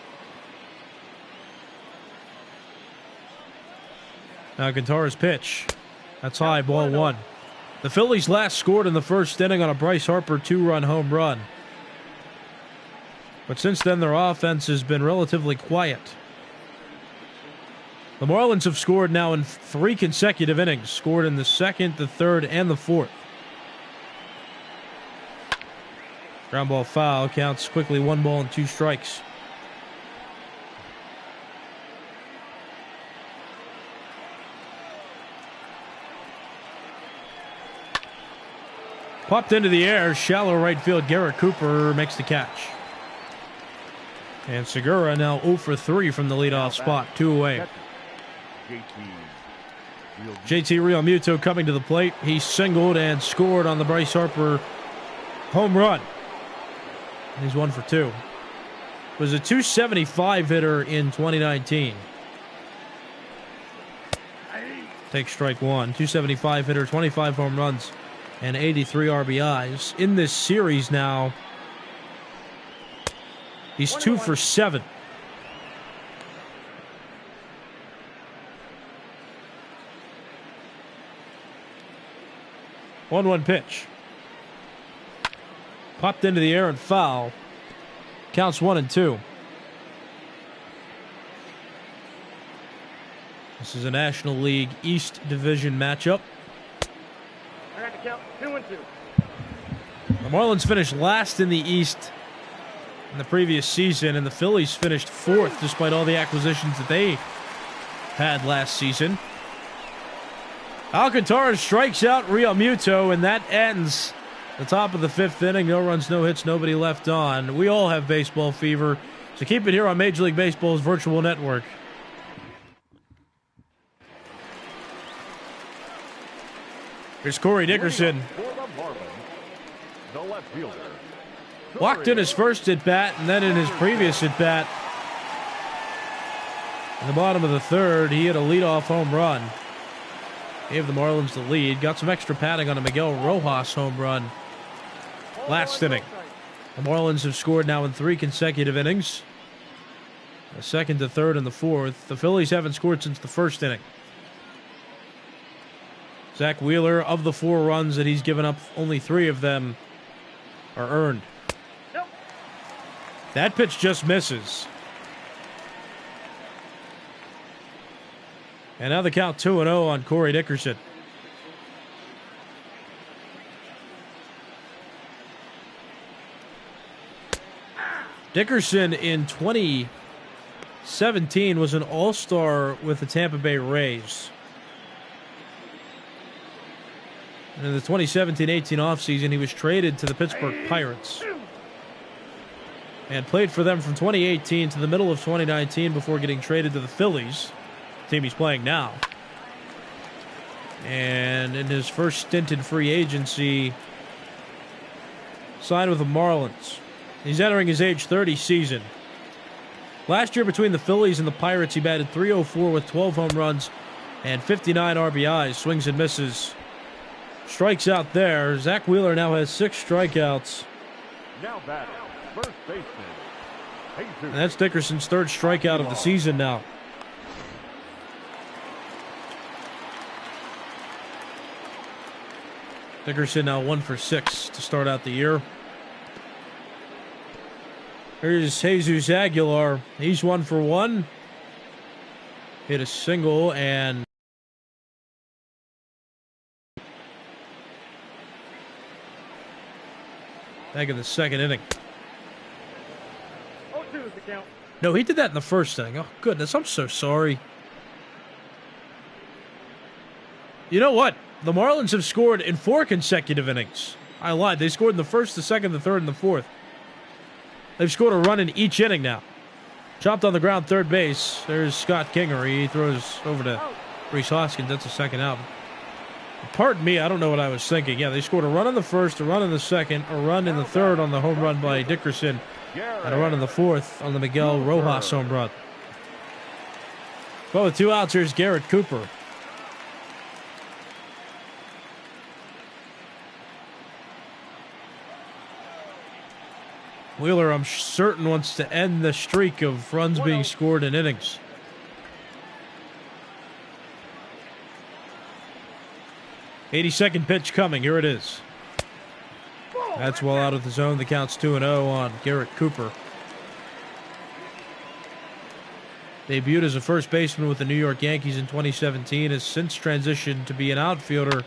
Now Alcantara's pitch. That's high, ball 1. The Phillies last scored in the first inning on a Bryce Harper 2-run home run. But since then, their offense has been relatively quiet. The Marlins have scored now in 3 consecutive innings. Scored in the 2nd, the 3rd, and the 4th. Ground ball foul. Counts quickly 1 ball and 2 strikes. Popped into the air, shallow right field. Garrett Cooper makes the catch. And Segura now 0 for 3 from the leadoff spot, 2 away. JT Realmuto coming to the plate. He singled and scored on the Bryce Harper home run. He's 1 for 2. Was a .275 hitter in 2019. Take strike 1. .275 hitter, 25 home runs, and 83 RBIs. In this series now, he's 2 for 7. One pitch. Popped into the air and foul. Counts 1 and 2. This is a National League East Division matchup. I got to count 2 and 2. The Marlins finished last in the East in the previous season, and the Phillies finished 4th despite all the acquisitions that they had last season. Alcantara strikes out Realmuto, and that ends the top of the 5th inning. No runs, no hits, nobody left on. We all have baseball fever, so keep it here on Major League Baseball's virtual network. Here's Corey Dickerson. Walked in his first at-bat, and then in his previous at-bat, in the bottom of the 3rd, he hit a leadoff home run. Gave the Marlins the lead. Got some extra padding on a Miguel Rojas home run last inning. The Marlins have scored now in 3 consecutive innings. The 2nd, the 3rd, and the 4th. The Phillies haven't scored since the 1st inning. Zach Wheeler, of the 4 runs that he's given up, only 3 of them are earned. That pitch just misses. And now the count 2-0 on Corey Dickerson. Dickerson in 2017 was an all-star with the Tampa Bay Rays. And in the 2017-18 offseason, he was traded to the Pittsburgh Pirates and played for them from 2018 to the middle of 2019 before getting traded to the Phillies, the team he's playing now. And in his first stint in free agency, signed with the Marlins. He's entering his age 30 season. Last year between the Phillies and the Pirates, he batted .304 with 12 home runs and 59 RBIs, swings and misses. Strikes out there. Zach Wheeler now has 6 strikeouts. Now batting, first baseman. And that's Dickerson's 3rd strikeout of the season now. Dickerson now 1 for 6 to start out the year. Here's Jesus Aguilar. He's 1 for 1. Hit a single and back in the 2nd inning. 0-2 is the count. No, he did that in the 1st inning. Oh, goodness, I'm so sorry. You know what? The Marlins have scored in 4 consecutive innings. I lied. They scored in the 1st, the 2nd, the 3rd, and the 4th. They've scored a run in each inning now. Chopped on the ground, 3rd base. There's Scott Kingery. He throws over to Rhys Hoskins. That's a 2nd out. Pardon me, I don't know what I was thinking. Yeah, they scored a run in the 1st, a run in the 2nd, a run in the 3rd on the home run by Dickerson, and a run in the 4th on the Miguel Rojas home run. Well, with 2 outs, here's Garrett Cooper. Wheeler, I'm certain, wants to end the streak of runs being scored in innings. '82nd pitch coming. Here it is. That's well out of the zone. The count's 2-0 on Garrett Cooper. Debuted as a first baseman with the New York Yankees in 2017. Has since transitioned to be an outfielder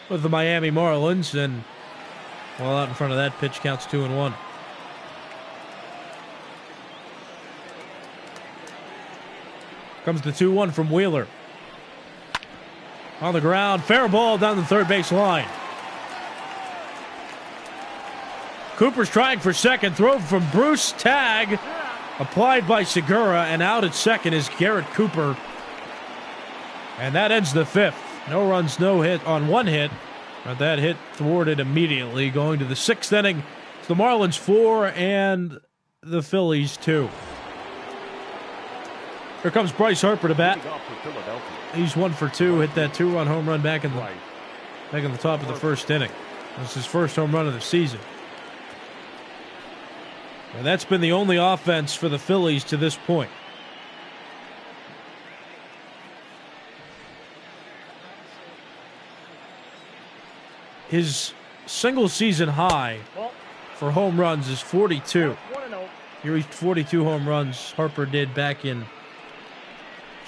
with the Miami Marlins. And well out in front of that pitch, counts 2-1. Comes the 2-1 from Wheeler. On the ground, fair ball down the 3rd base line. Cooper's trying for 2nd, throw from Bruce, tag, applied by Segura, and out at 2nd is Garrett Cooper. And that ends the 5th. No runs, no hit on 1 hit, but that hit thwarted immediately, going to the 6th inning. It's the Marlins 4 and the Phillies 2. Here comes Bryce Harper to bat. He's 1 for 2. Hit that 2-run home run back in the top of the 1st inning. That's his 1st home run of the season. And that's been the only offense for the Phillies to this point. His single season high for home runs is 42. He reached 42 home runs. Harper did back in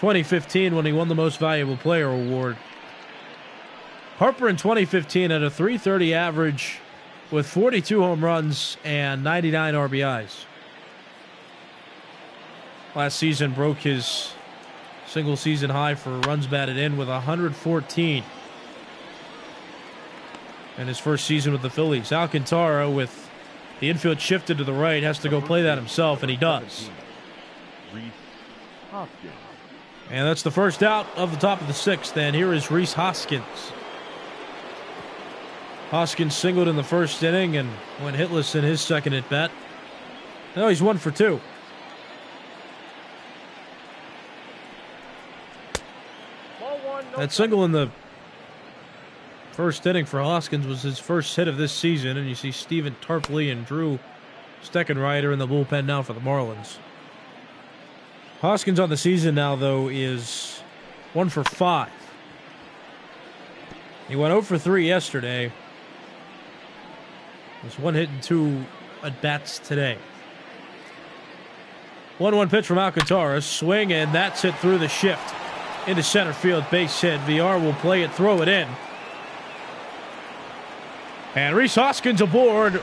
2015 when he won the Most Valuable Player award. Harper in 2015 had a .330 average with 42 home runs and 99 RBIs. Last season broke his single season high for runs batted in with 114. In his first season with the Phillies. Alcantara, with the infield shifted to the right, has to go play that himself, and he does. And that's the first out of the top of the 6th, and here is Rhys Hoskins. Hoskins singled in the 1st inning and went hitless in his 2nd at bat. Now he's 1 for 2. That single in the 1st inning for Hoskins was his first hit of this season, and you see Stephen Tarpley and Drew Steckenrider in the bullpen now for the Marlins. Hoskins on the season now, though, is 1 for 5. He went 0 for 3 yesterday. There's 1 hit and 2 at-bats today. 1-1 pitch from Alcantara. Swing, and that's hit through the shift into center field. Base hit. VR will play it, throw it in. And Rhys Hoskins aboard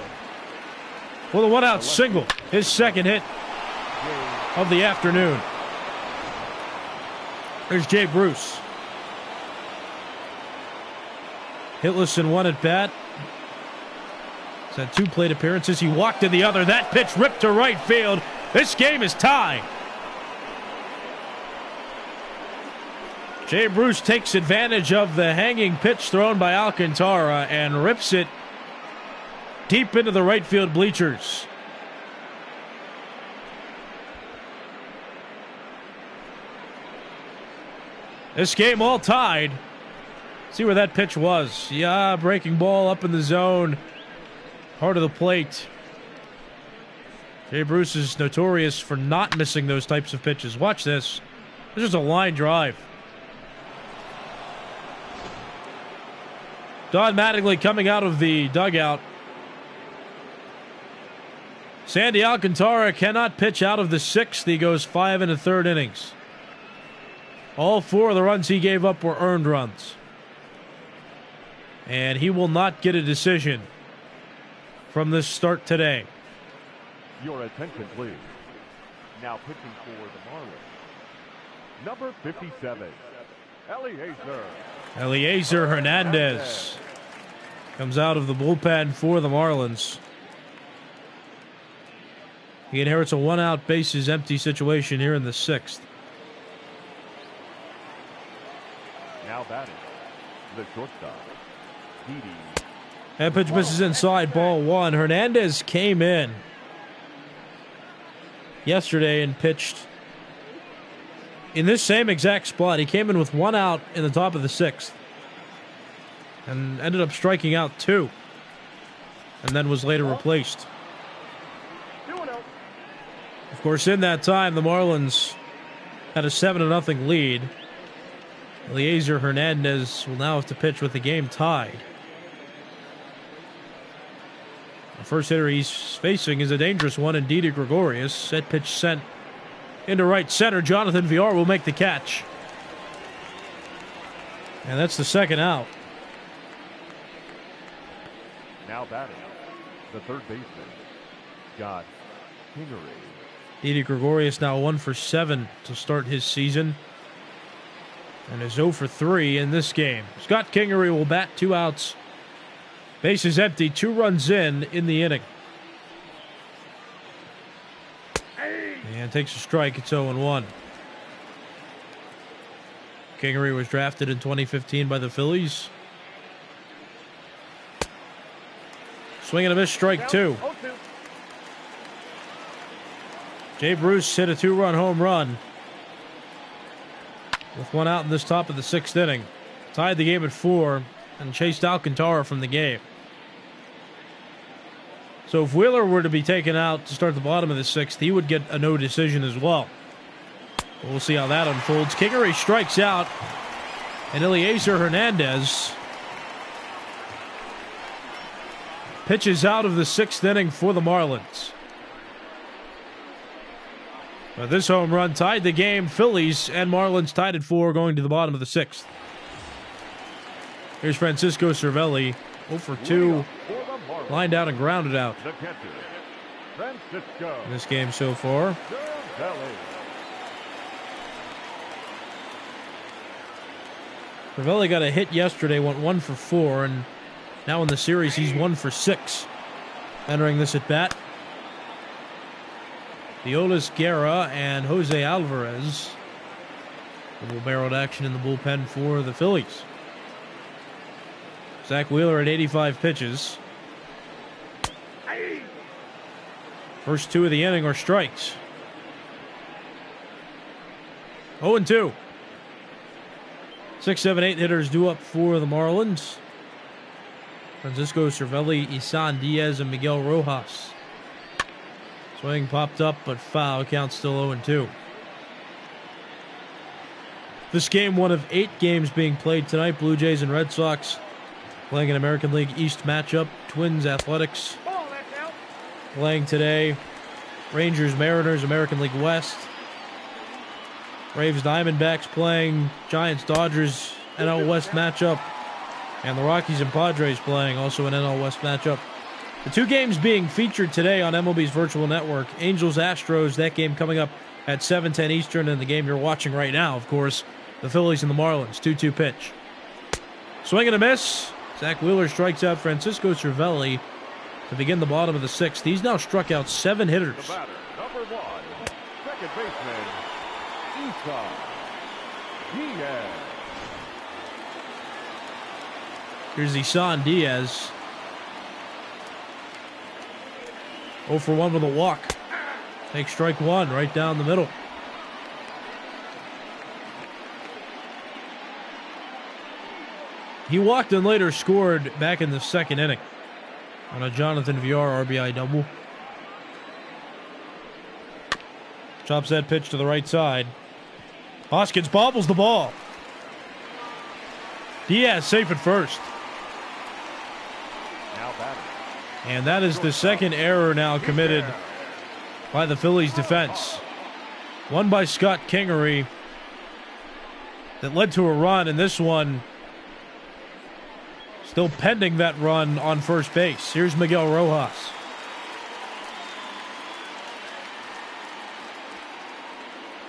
with a one-out single. His second hit of the afternoon. There's Jay Bruce. Hitless in one at bat. He's had 2 plate appearances. He walked in the other. That pitch ripped to right field. This game is tied. Jay Bruce takes advantage of the hanging pitch thrown by Alcantara and rips it deep into the right field bleachers. This game all tied. See where that pitch was. Yeah, breaking ball up in the zone. Heart of the plate. Jay Bruce is notorious for not missing those types of pitches. Watch this. This is a line drive. Don Mattingly coming out of the dugout. Sandy Alcantara cannot pitch out of the 6th. He goes 5 1/3 innings. All 4 of the runs he gave up were earned runs. And he will not get a decision from this start today. Your attention, please. Now pitching for the Marlins, number 57, Eliezer Hernandez comes out of the bullpen for the Marlins. He inherits a 1-out bases empty situation here in the 6th. Now batting, the shortstop, Didi. That pitch misses inside, ball 1. Hernandez came in yesterday and pitched in this same exact spot. He came in with 1 out in the top of the 6th and ended up striking out 2 and then was later replaced. Of course, in that time, the Marlins had a 7-0 lead. Eliezer Hernandez will now have to pitch with the game tied. The first hitter he's facing is a dangerous one in Didi Gregorius. Set pitch sent into right center. Jonathan Villar will make the catch. And that's the 2nd out. Now batting, the third baseman, Scott Kingery. Didi Gregorius now 1 for 7 to start his season. And is 0 for 3 in this game. Scott Kingery will bat 2 outs. Bases empty, 2 runs in the inning. And takes a strike. It's 0-1. Kingery was drafted in 2015 by the Phillies. Swing and a miss, strike 2. Jay Bruce hit a 2-run home run with 1 out in this top of the 6th inning. Tied the game at 4 and chased Alcantara from the game. So if Wheeler were to be taken out to start the bottom of the 6th, he would get a no decision as well. We'll see how that unfolds. Kingery strikes out, and Eliezer Hernandez pitches out of the 6th inning for the Marlins. But this home run tied the game. Phillies and Marlins tied at 4 going to the bottom of the 6th. Here's Francisco Cervelli, 0 for 2. Lined out and grounded out in this game so far. Cervelli got a hit yesterday, went 1 for 4, and now in the series he's 1 for 6. Entering this at bat, Violas Guerra and Jose Alvarez. Double barreled action in the bullpen for the Phillies. Zach Wheeler at 85 pitches. First 2 of the inning are strikes. 0-2. 6, 7, 8 hitters due up for the Marlins. Francisco Cervelli, Isan Diaz, and Miguel Rojas. Swing popped up, but foul. Count still 0-2. This game, one of 8 games being played tonight. Blue Jays and Red Sox playing an American League East matchup. Twins Athletics playing today. Rangers, Mariners, American League West. Braves, Diamondbacks playing. Giants, Dodgers, NL West matchup. And the Rockies and Padres playing, also an NL West matchup. The two games being featured today on MLB's virtual network. Angels, Astros, that game coming up at 7:10 Eastern. And the game you're watching right now, of course, the Phillies and the Marlins. 2-2 pitch. Swing and a miss. Zach Wheeler strikes out Francisco Cervelli to begin the bottom of the sixth. He's now struck out 7 hitters. The batter, number 1, second baseman, Isan Diaz. Here's Isan Diaz. 0 for 1 with a walk. Takes strike 1 right down the middle. He walked and later scored back in the second inning on a Jonathan Villar RBI double. Chops that pitch to the right side. Hoskins bobbles the ball. Diaz safe at first. Now batting. And that is the second error now committed by the Phillies defense. One by Scott Kingery that led to a run, and this one still pending that run on first base. Here's Miguel Rojas.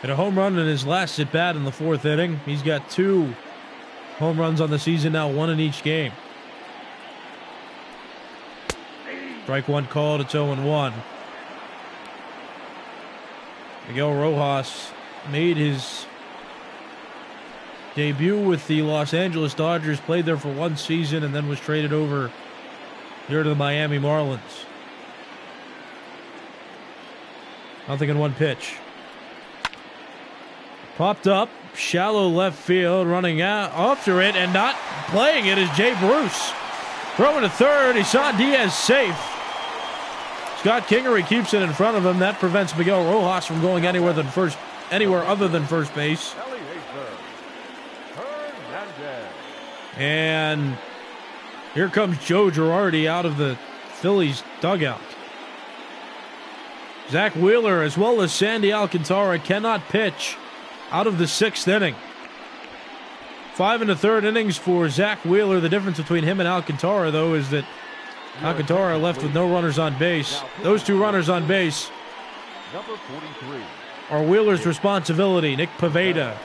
Hit a home run in his last at-bat in the fourth inning. He's got 2 home runs on the season now, 1 in each game. Strike 1 called, it's 0-1. Miguel Rojas made his debut with the Los Angeles Dodgers, played there for 1 season, and then was traded over here to the Miami Marlins. 0-1 pitch. Popped up, shallow left field, running out after it, and not playing it is Jay Bruce. Throwing to third, Isan Diaz safe. Scott Kingery keeps it in front of him. That prevents Miguel Rojas from going anywhere other than first base. And here comes Joe Girardi out of the Phillies dugout. Zach Wheeler as well as Sandy Alcantara cannot pitch out of the 6th inning. 5 1/3 innings for Zach Wheeler. The difference between him and Alcantara, though, is that Alcantara left with no runners on base. Those 2 runners on base number 43 are Wheeler's responsibility. Nick Pivetta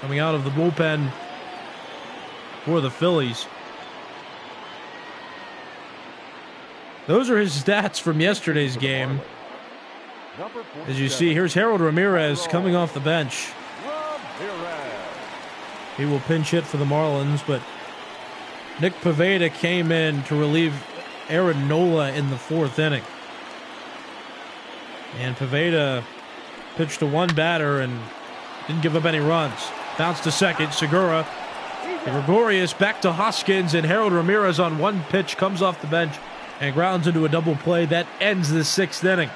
coming out of the bullpen for the Phillies. Those are his stats from yesterday's game. As you see, here's Harold Ramirez coming off the bench. He will pinch hit for the Marlins, but Nick Pivetta came in to relieve Aaron Nola in the 4th inning. And Pivetta pitched to 1 batter and didn't give up any runs. Bounced to second. Segura, Gregorius back to Hoskins, and Harold Ramirez on 1 pitch comes off the bench and grounds into a double play. That ends the 6th inning.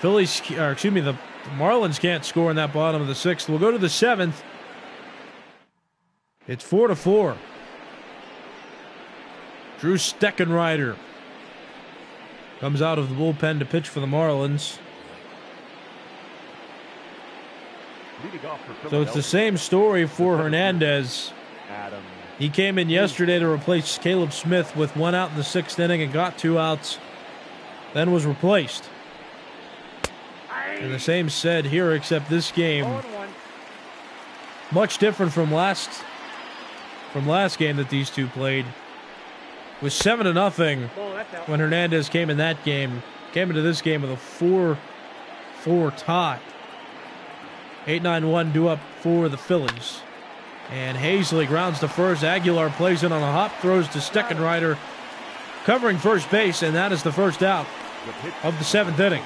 The Marlins can't score in that bottom of the 6th. We'll go to the 7th. It's 4-4. Drew Steckenrider comes out of the bullpen to pitch for the Marlins. So it's the same story for Hernandez. He came in yesterday to replace Caleb Smith with 1 out in the 6th inning and got 2 outs, then was replaced. And the same said here, except this game much different from last game that these two played. It was 7-0 when Hernandez came in that game. Came into this game with a 4-4 tie. 8-9-1 due up for the Phillies. And Hazley grounds to first. Aguilar plays it on a hop, throws to Steckenrider, covering first base, and that is the first out of the 7th inning.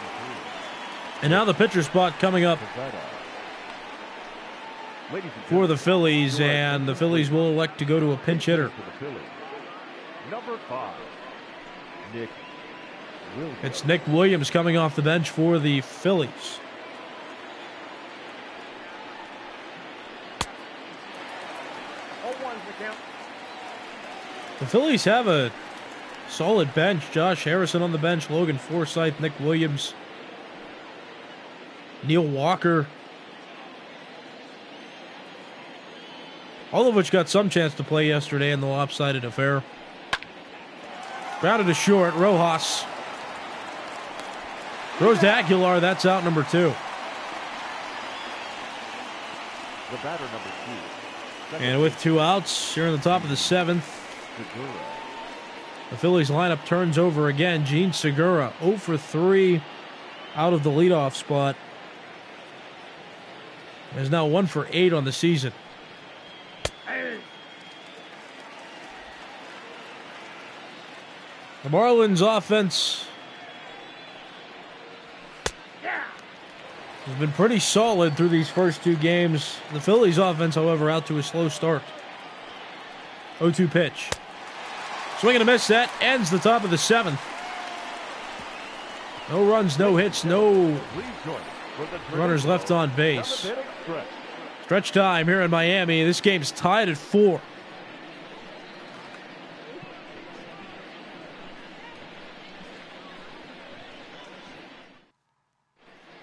And now the pitcher spot coming up for the Phillies, and the Phillies will elect to go to a pinch hitter. Number 5, Nick Williams. It's Nick Williams coming off the bench for the Phillies. The Phillies have a Solid bench. Josh Harrison on the bench. Logan Forsythe, Nick Williams, Neil Walker. All of which got some chance to play yesterday in the lopsided affair. Grounded to short. Rojas throws to Aguilar. That's out number 2. The batter, number 2. And with 2 outs, here in the top of the 7th, the Phillies lineup turns over again. Gene Segura, 0 for 3 out of the leadoff spot. Is now 1 for 8 on the season. The Marlins offense has been pretty solid through these first 2 games. The Phillies offense, however, out to a slow start. 0-2 pitch. Swing and a miss. That ends the top of the 7th. No runs, no hits, no runners left on base. Stretch time here in Miami. This game's tied at 4.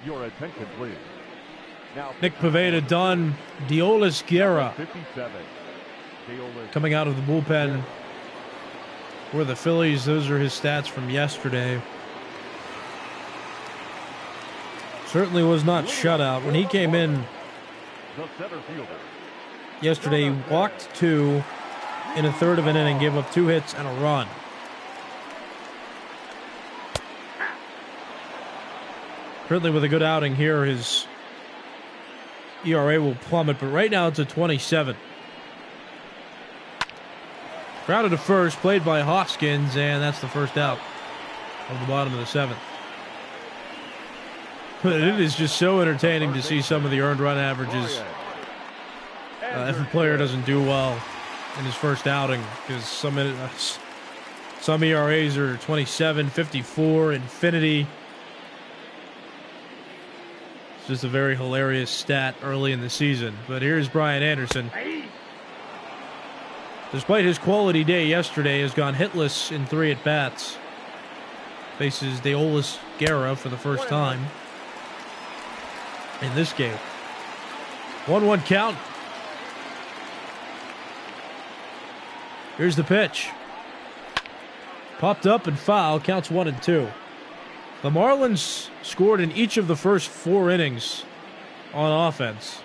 Your attention, please. Now, Nick Pivetta done. Diolis Guerra 57. coming out of the bullpen for the Phillies. Those are his stats from yesterday. Certainly was not shutout. When he came in The center fielder. yesterday, he walked 2 in a third of an inning, gave up 2 hits and a run. Certainly with a good outing here, his ERA will plummet, but right now it's a 27. Grounded to first, played by Hoskins, and that's the first out of the bottom of the 7th. But it is just so entertaining to see some of the earned run averages if a player doesn't do well in his first outing, because some ERAs are 27, 54, infinity. It's just a very hilarious stat early in the season. But here's Brian Anderson. Despite his quality day yesterday, has gone hitless in 3 at-bats. Faces Diolis Guerra for the first time in this game. 1-1 count. Here's the pitch. Popped up and foul. Counts 1-2. The Marlins scored in each of the first 4 innings on offense.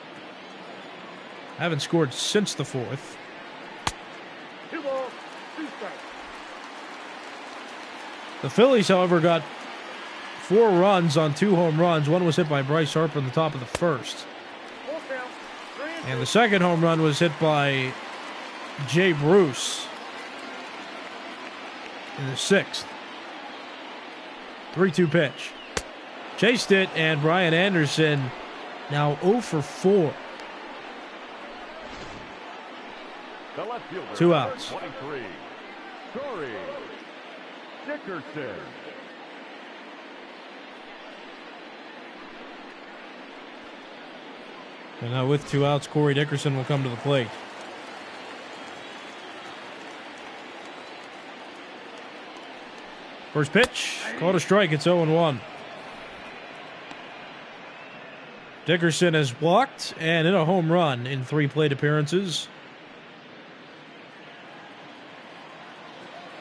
Haven't scored since the 4th. 2 balls, 2 strikes. The Phillies, however, got 4 runs on 2 home runs. One was hit by Bryce Harper in the top of the 1st. Full count. 3 And the second home run was hit by Jay Bruce in the 6th. 3-2 pitch. Chased it, and Brian Anderson now 0 for 4. The left fielder, 2 outs. 23. Corey Dickerson. And now with 2 outs, Corey Dickerson will come to the plate. First pitch, called a strike. It's 0-1. Dickerson has walked and hit a home run in 3 plate appearances.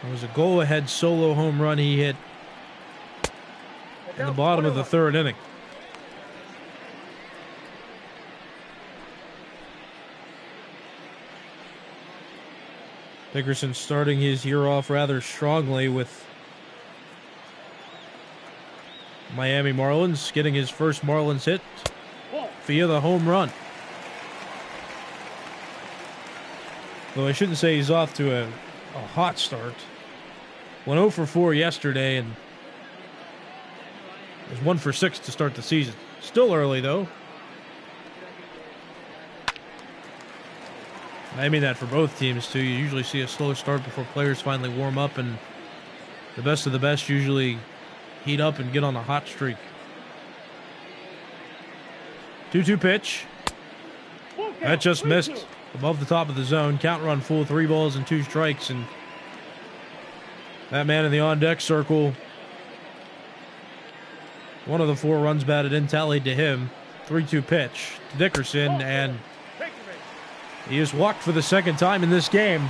It was a go-ahead solo home run he hit in the bottom of the 3rd inning. Dickerson starting his year off rather strongly with Miami Marlins, getting his first Marlins hit via the home run. Though I shouldn't say he's off to a hot start. Went 0 for 4 yesterday and was 1 for 6 to start the season. Still early, though. I mean that for both teams, too. You usually see a slow start before players finally warm up, and the best of the best usually heat up and get on a hot streak. 2-2 pitch. That just missed above the top of the zone. Count run full, 3 balls and 2 strikes, and That man in the on-deck circle, one of the 4 runs batted in tallied to him. 3-2 pitch to Dickerson, and he is walked for the second time in this game.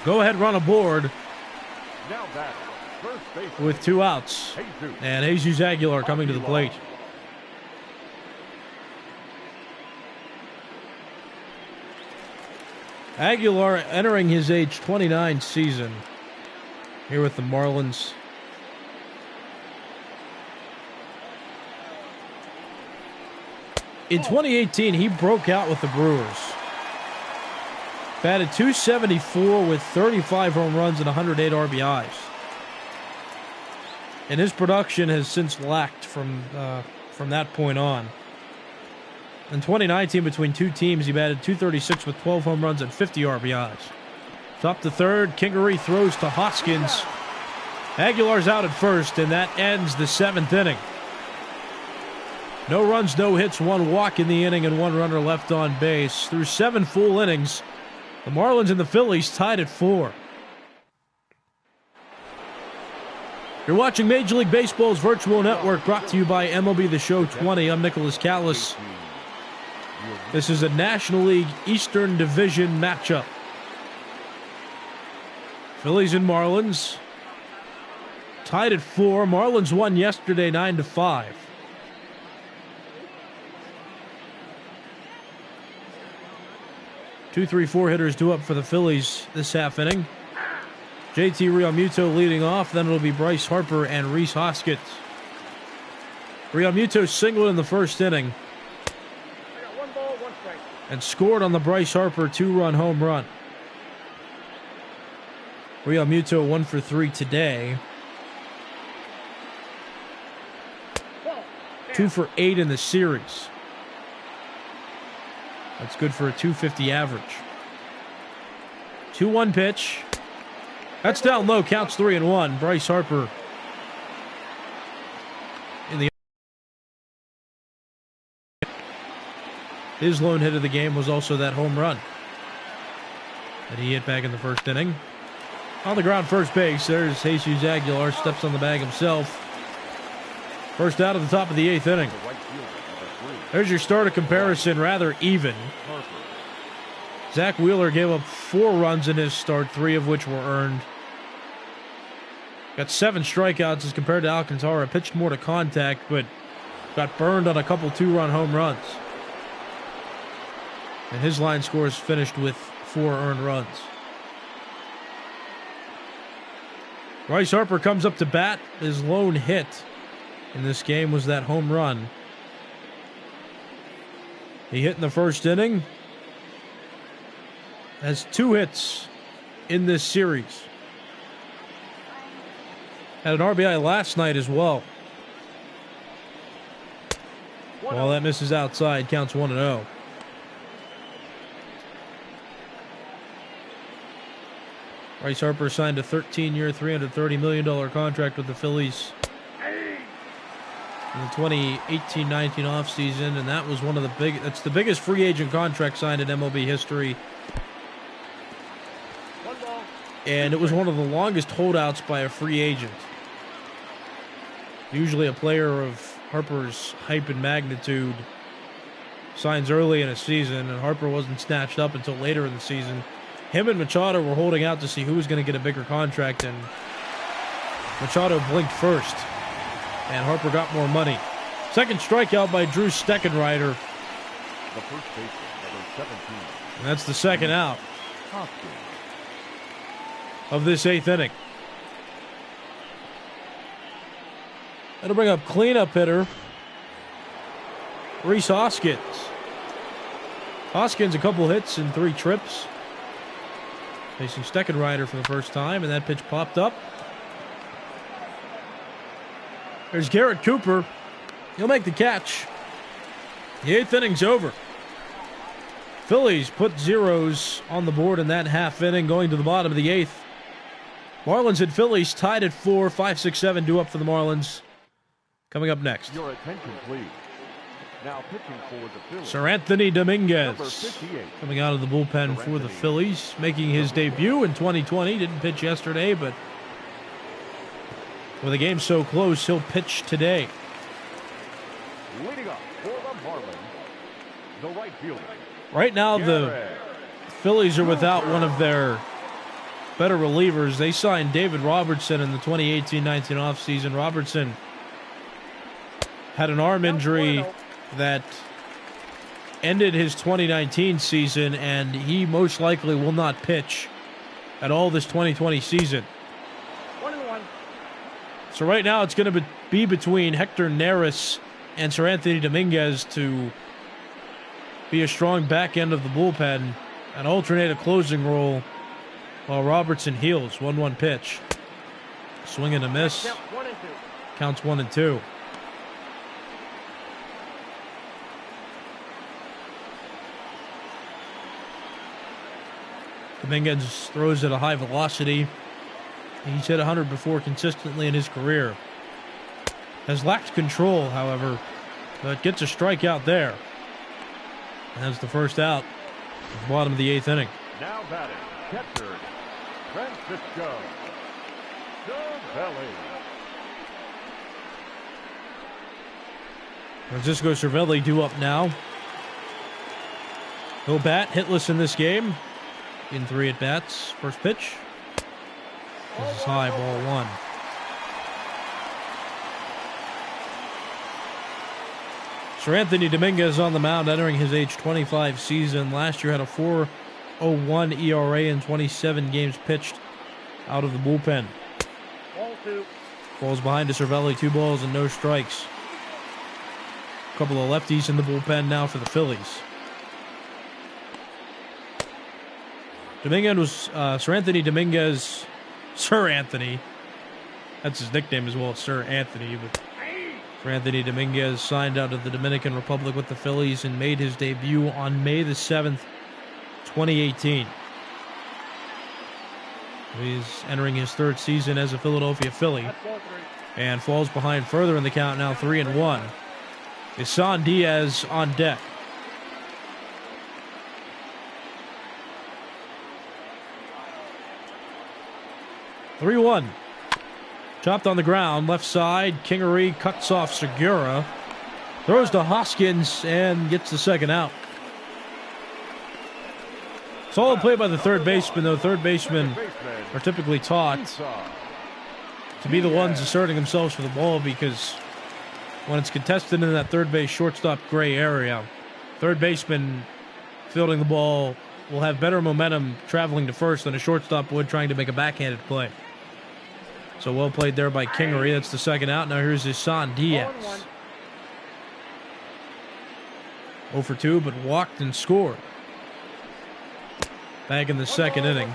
Go-ahead run aboard with 2 outs. And Jesus Aguilar coming to the plate. Aguilar entering his age 29 season here with the Marlins. In 2018, he broke out with the Brewers. Batted .274 with 35 home runs and 108 RBIs. And his production has since lacked from that point on. In 2019, between 2 teams, he batted .236 with 12 home runs and 50 RBIs. Top to third, Kingery throws to Hoskins. Aguilar's out at first, and that ends the 7th inning. No runs, no hits, 1 walk in the inning, and 1 runner left on base. Through 7 full innings, the Marlins and the Phillies tied at 4. You're watching Major League Baseball's virtual network, brought to you by MLB The Show 20. I'm Nicholas Callis. This is a National League Eastern Division matchup. Phillies and Marlins tied at 4. Marlins won yesterday 9-5. Two, 3, 4 hitters due up for the Phillies this half inning. JT Realmuto leading off. Then it'll be Bryce Harper and Rhys Hoskins. Realmuto singled in the first inning and scored on the Bryce Harper 2-run home run. Realmuto 1 for 3 today. 2 for 8 in the series. That's good for a .250 average. 2-1 pitch. That's down low, counts 3-1. Bryce Harper in the... His lone hit of the game was also that home run that he hit back in the first inning. On the ground, first base, there's Jesus Aguilar, steps on the bag himself. First out of the top of the 8th inning. There's your starter comparison, rather even. Zach Wheeler gave up 4 runs in his start, 3 of which were earned. Got 7 strikeouts as compared to Alcantara. Pitched more to contact, but got burned on a couple 2-run home runs. And his line scores finished with 4 earned runs. Bryce Harper comes up to bat. His lone hit in this game was that home run he hit in the first inning. Has 2 hits in this series. Had an RBI last night as well. Well, that misses outside. Counts 1-0. Bryce Harper signed a 13-year, $330 million contract with the Phillies in the 2018-19 offseason, and that was that's the biggest free agent contract signed in MLB history. And it was one of the longest holdouts by a free agent. Usually a player of Harper's hype and magnitude signs early in a season, and Harper wasn't snatched up until later in the season. Him and Machado were holding out to see who was going to get a bigger contract, and Machado blinked first, and Harper got more money. Second strikeout by Drew Steckenrider. The first baseman, number 17. And that's the second out of this 8th inning. That'll bring up cleanup hitter Rhys Hoskins. Hoskins, a couple hits and 3 trips. Facing Steckenrider for the first time, and that pitch popped up. There's Garrett Cooper. He'll make the catch. The 8th inning's over. Phillies put zeros on the board in that half inning, going to the bottom of the 8th. Marlins and Phillies tied at 4, 5, 6, 7 due up for the Marlins. Coming up next. Your attention, please. Now pitching for the Phillies. Sir Anthony Dominguez Number 58. coming out of the bullpen for the Phillies, making his debut in 2020. Didn't pitch yesterday, but with the game so close, he'll pitch today. Leading up for the Marlins, the right fielder. Right now, the Phillies are without one of their better relievers. They signed David Robertson in the 2018-19 offseason. Robertson had an arm injury that ended his 2019 season, and he most likely will not pitch at all this 2020 season. 1-1. So right now it's going to be between Hector Neris and Sir Anthony Dominguez to be a strong back end of the bullpen and alternate a closing role while Robertson heals. 1-1 pitch. Swing and a miss. Count 1 and 2. Counts 1-2. Dominguez throws at a high velocity. He's hit 100 before consistently in his career. Has lacked control, however, but gets a strikeout there. And that's the first out at the bottom of the 8th inning. Now batting, catcher, Francisco Cervelli. Francisco Cervelli due up now. He'll bat hitless in this game. In 3 at-bats. First pitch. This is high, ball 1. Sir Anthony Dominguez on the mound entering his age 25 season. Last year had a 4.01 ERA in 27 games pitched out of the bullpen. Ball 2. Falls behind to Cervelli, 2 balls and no strikes. A couple of lefties in the bullpen now for the Phillies. Dominguez was Sir Anthony Dominguez. Sir Anthony. That's his nickname as well, Sir Anthony. But Sir Anthony Dominguez signed out of the Dominican Republic with the Phillies and made his debut on May the 7th, 2018. He's entering his 3rd season as a Philadelphia Philly. That's ball 3. And falls behind further in the count, now 3-1. Isan Diaz on deck. (3-1). Chopped on the ground, left side. Kingery cuts off Segura. Throws to Hoskins and gets the second out. Solid play by the third baseman, though. Third basemen are typically taught to be the ones asserting themselves for the ball, because when it's contested in that third base shortstop gray area, third baseman fielding the ball will have better momentum traveling to first than a shortstop would trying to make a backhanded play. So well played there by Kingery. That's the second out. Now here's Isan Diaz. 0 for 2, but walked and scored. Back in the second inning.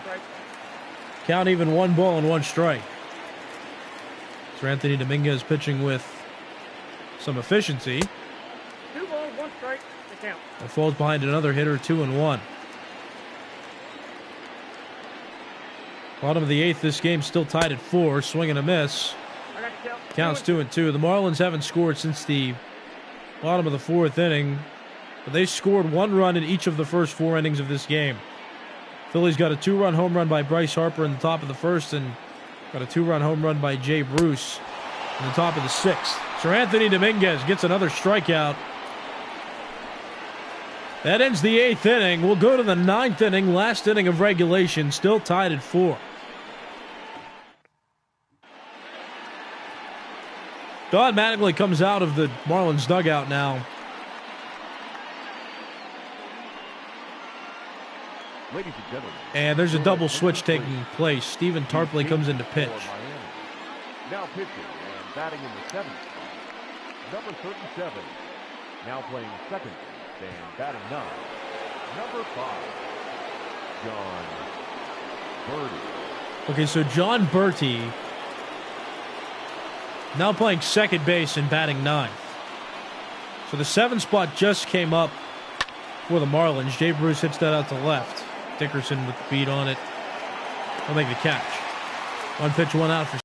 Count even 1 ball and 1 strike. Sir Anthony Dominguez pitching with some efficiency. 2 balls, 1 strike. The count. And falls behind another hitter, 2-1. Bottom of the 8th, this game still tied at 4. Swing and a miss. I got the count. Counts 2-2. The Marlins haven't scored since the bottom of the 4th inning, but they scored 1 run in each of the first 4 innings of this game. Phillies got a 2-run home run by Bryce Harper in the top of the 1st, and got a 2-run home run by Jay Bruce in the top of the 6th. Sir Anthony Dominguez gets another strikeout. That ends the 8th inning. We'll go to the 9th inning, last inning of regulation, still tied at 4. Don Mattingly comes out of the Marlins dugout now. Ladies and gentlemen. And there's a double switch taking place. Stephen Tarpley comes in to pitch. Now pitching and batting in the 7th. Number 37. Now playing second and batting 9. Number 5. John Bertie. Okay, so John Bertie now playing second base and batting 9th. So the 7th spot just came up for the Marlins. Jay Bruce hits that out to left. Dickerson with the beat on it. He'll make the catch. 1 pitch, 1 out for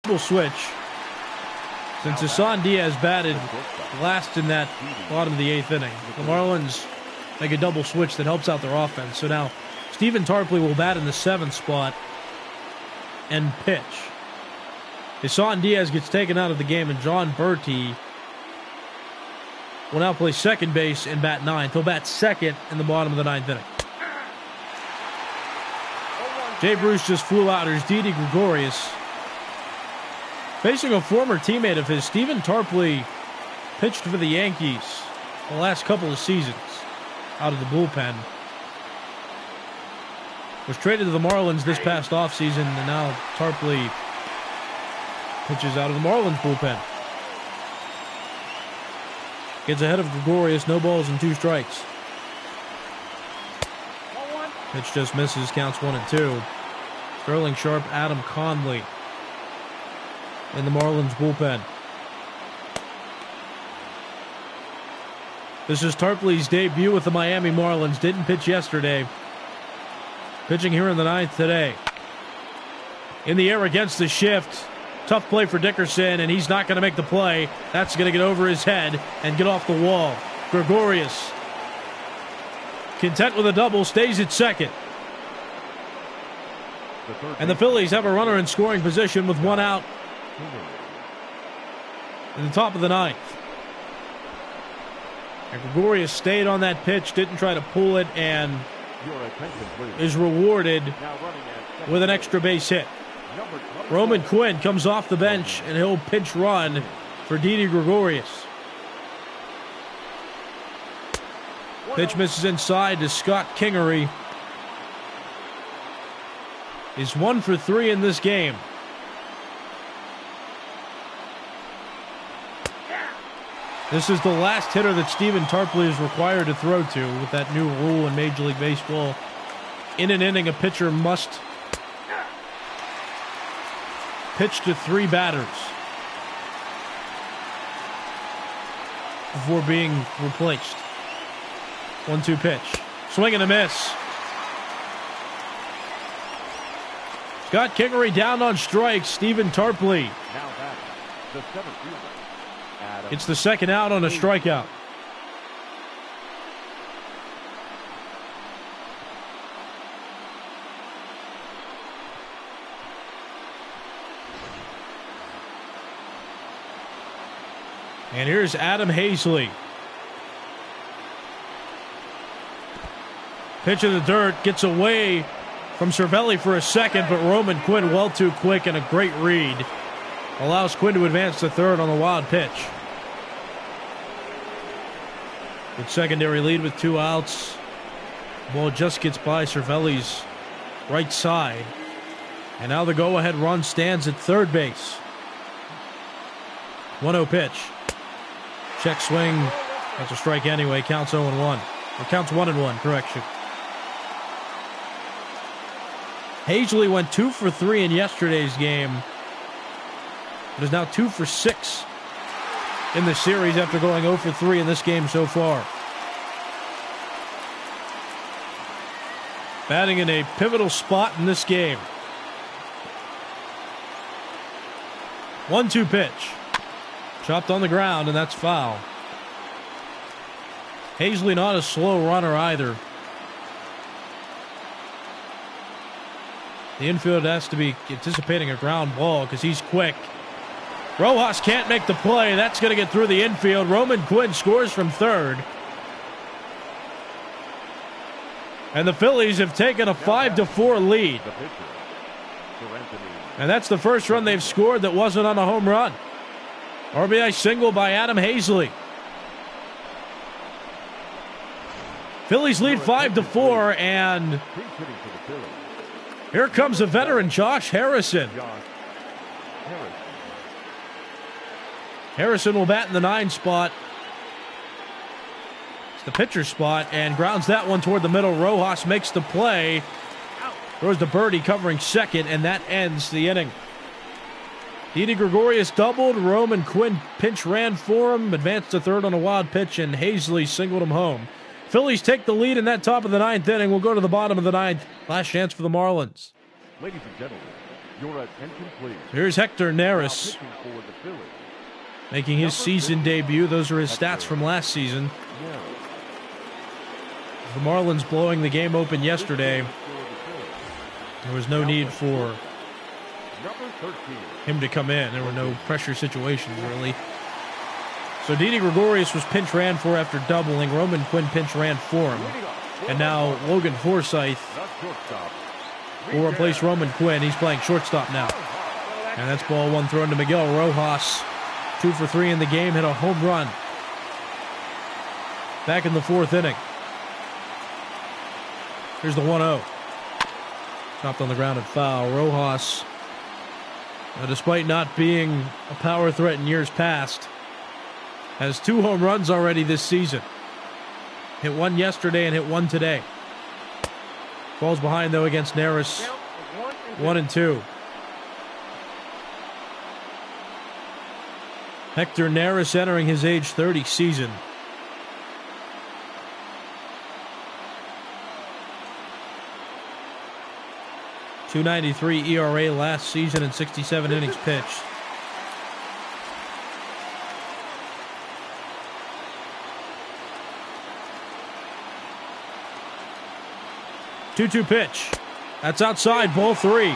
double switch. Since Hassan Diaz batted last in that bottom of the 8th inning, the Marlins make a double switch that helps out their offense. So now Stephen Tarpley will bat in the 7th spot and pitch. Hassan Diaz gets taken out of the game, and John Bertie will now play second base and bat 9th. He'll bat second in the bottom of the 9th inning. Jay Bruce just flew out. Here's Didi Gregorius facing a former teammate of his. Stephen Tarpley pitched for the Yankees the last couple of seasons out of the bullpen. Was traded to the Marlins this past offseason, and now Tarpley pitches out of the Marlins bullpen. Gets ahead of Gregorius, no balls and 2 strikes. Pitch just misses, counts 1-2. Sterling Sharp, Adam Conley in the Marlins bullpen. This is Tarpley's debut with the Miami Marlins. Didn't pitch yesterday. Pitching here in the 9th today. In the air against the shift. Tough play for Dickerson, and he's not going to make the play. That's going to get over his head and get off the wall. Gregorius, content with a double, stays at second. And the Phillies have a runner in scoring position with 1 out in the top of the 9th. And Gregorius stayed on that pitch, didn't try to pull it, and is rewarded with an extra base hit. Roman Quinn comes off the bench, and he'll pinch run for Didi Gregorius. Pitch misses inside to Scott Kingery. He's 1 for 3 in this game. This is the last hitter that Stephen Tarpley is required to throw to with that new rule in Major League Baseball. In an inning, a pitcher must pitch to 3 batters before being replaced. 1-2 pitch. Swing and a miss. Scott Kingery down on strikes. Stephen Tarpley. It's the second out on a strikeout. And here's Adam Hazley. Pitch in the dirt, gets away from Cervelli for a second, but Roman Quinn well too quick, and a great read allows Quinn to advance to third on the wild pitch. Good secondary lead with 2 outs. Ball just gets by Cervelli's right side. And now the go-ahead run stands at third base. 1-0 pitch. Check swing. That's a strike anyway. Counts 0-1. Or counts 1-1, correction. Hazley went 2 for 3 in yesterday's game. But is now 2 for 6 in the series after going 0 for 3 in this game so far. Batting in a pivotal spot in this game. 1-2 pitch. Chopped on the ground, and that's foul. Hazley not a slow runner either. The infield has to be anticipating a ground ball because he's quick. Rojas can't make the play. That's going to get through the infield. Roman Quinn scores from third. And the Phillies have taken a 5-4 lead. And that's the first run they've scored that wasn't on a home run. RBI single by Adam Hazley. Phillies lead 5-4, and here comes a veteran, Josh Harrison. Harrison will bat in the 9 spot. It's the pitcher spot, and grounds that one toward the middle. Rojas makes the play. Throws to Birdie covering second, and that ends the inning. Didi Gregorius doubled. Roman Quinn pinch ran for him, advanced to third on a wild pitch, and Hazley singled him home. Phillies take the lead in that top of the 9th inning. We'll go to the bottom of the 9th. Last chance for the Marlins. Ladies and gentlemen, your attention please. Here's Hector Neris. making his season debut. Those are his stats from last season. The Marlins blowing the game open yesterday. There was no need for him to come in. There were no pressure situations, really. So Didi Gregorius was pinch ran for after doubling. Roman Quinn pinch ran for him. And now Logan Forsythe will replace Roman Quinn. He's playing shortstop now. And that's ball one thrown to Miguel Rojas. 2 for 3 in the game, hit a home run back in the 4th inning. Here's the 1-0. Dropped on the ground and foul. Rojas, despite not being a power threat in years past, has 2 home runs already this season. Hit 1 yesterday and hit 1 today. Falls behind, though, against Neris. 1-2. Hector Neris entering his age 30 season. .293 ERA last season and 67 innings pitched. Two-two pitch. That's outside, ball 3.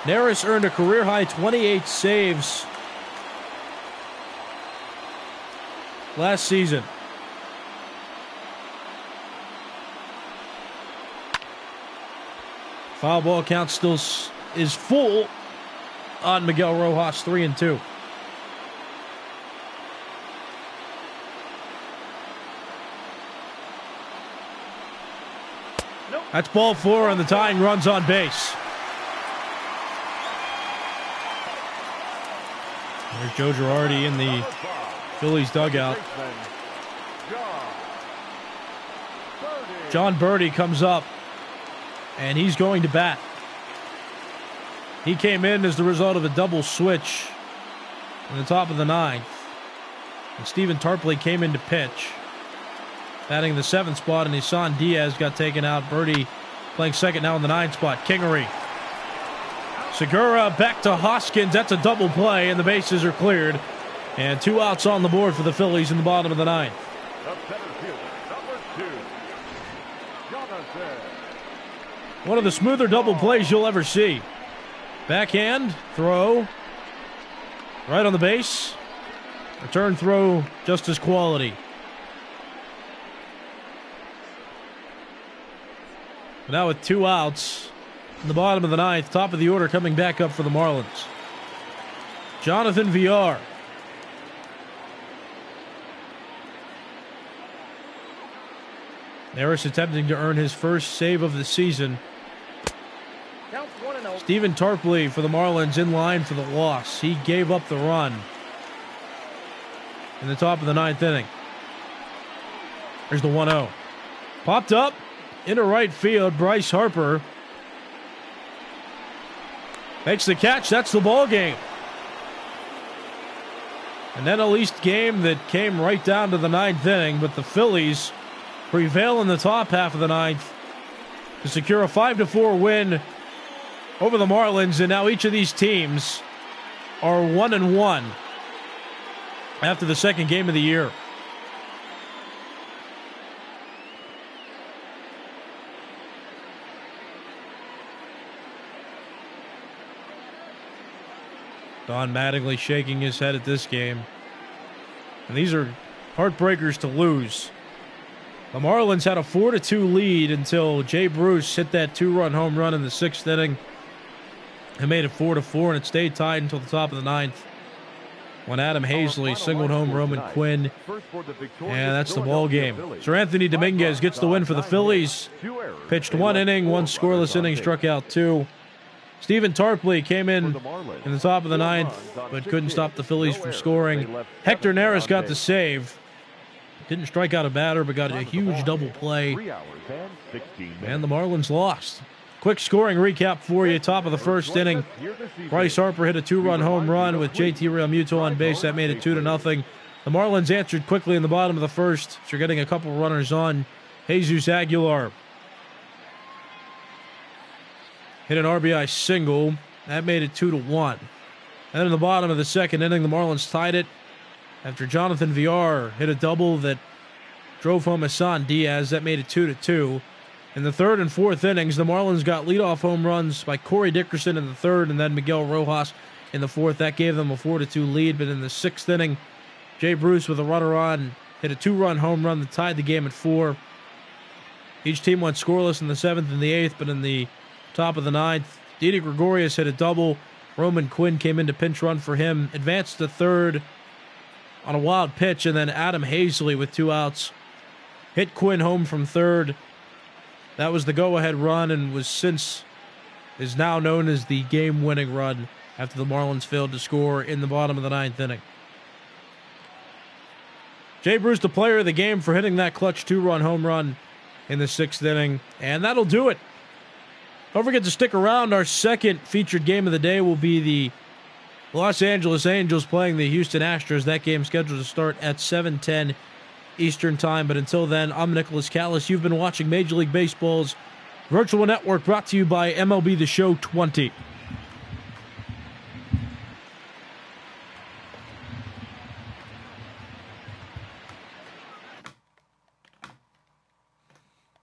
Neris earned a career-high 28 saves last season. Foul ball count still is full on Miguel Rojas, 3-2. That's ball 4 and the tying runs on base. There's Joe Girardi in the Phillies dugout. John Birdie comes up, and he's going to bat. He came in as the result of a double switch in the top of the 9th. And Stephen Tarpley came in to pitch, batting in the 7th spot, and Isan Diaz got taken out. Birdie playing second now in the 9th spot. Kingery. Segura back to Hoskins. That's a double play, and the bases are cleared. And 2 outs on the board for the Phillies in the bottom of the 9th. One of the smoother double plays you'll ever see. Backhand, throw, right on the base. Return throw, just as quality. Now with 2 outs in the bottom of the 9th, top of the order coming back up for the Marlins. Jonathan Villar. Neris attempting to earn his first save of the season. Stephen Tarpley for the Marlins in line for the loss. He gave up the run in the top of the 9th inning. There's the 1-0. Popped up into right field. Bryce Harper makes the catch. That's the ball game. And then a least game that came right down to the 9th inning, but the Phillies prevail in the top half of the 9th to secure a 5-4 win over the Marlins, and now each of these teams are 1-1 after the second game of the year. Don Mattingly shaking his head at this game. And these are heartbreakers to lose. The Marlins had a 4-2 lead until Jay Bruce hit that 2-run home run in the 6th inning. It made it 4-4, and it stayed tied until the top of the 9th when Adam Hazley singled home Roman Quinn. And that's the ball game. Sir Anthony Dominguez gets the win for the Phillies. Pitched 1 inning, 1 scoreless inning, struck out 2. Stephen Tarpley came in the top of the 9th, but couldn't stop the Phillies from scoring. Hector Neris got the save. Didn't strike out a batter, but got a huge double play. And the Marlins lost. Quick scoring recap for you. Top of the 1st inning, Bryce Harper hit a 2-run home run with JT Realmuto on base. That made it 2-0. The Marlins answered quickly in the bottom of the 1st. So you're getting a couple runners on. Jesus Aguilar hit an RBI single. That made it 2-1. And then in the bottom of the second inning, the Marlins tied it after Jonathan Villar hit a double that drove home Hassan Diaz. That made it 2-2. In the third and fourth innings, the Marlins got leadoff home runs by Corey Dickerson in the third and then Miguel Rojas in the fourth. That gave them a 4-2 lead. But in the sixth inning, Jay Bruce with a runner on hit a 2-run home run that tied the game at 4. Each team went scoreless in the seventh and the eighth, but in the top of the ninth, Didi Gregorius hit a double. Roman Quinn came in to pinch run for him, advanced to third on a wild pitch, and then Adam Hazley with 2 outs hit Quinn home from third. That was the go-ahead run and is now known as the game-winning run after the Marlins failed to score in the bottom of the ninth inning. Jay Bruce, the player of the game, for hitting that clutch 2-run home run in the sixth inning, and that'll do it. Don't forget to stick around. Our second featured game of the day will be the Los Angeles Angels playing the Houston Astros. That game scheduled to start at 7:10 Eastern Time. But until then, I'm Nicholas Callis. You've been watching Major League Baseball's Virtual Network, brought to you by MLB The Show 20.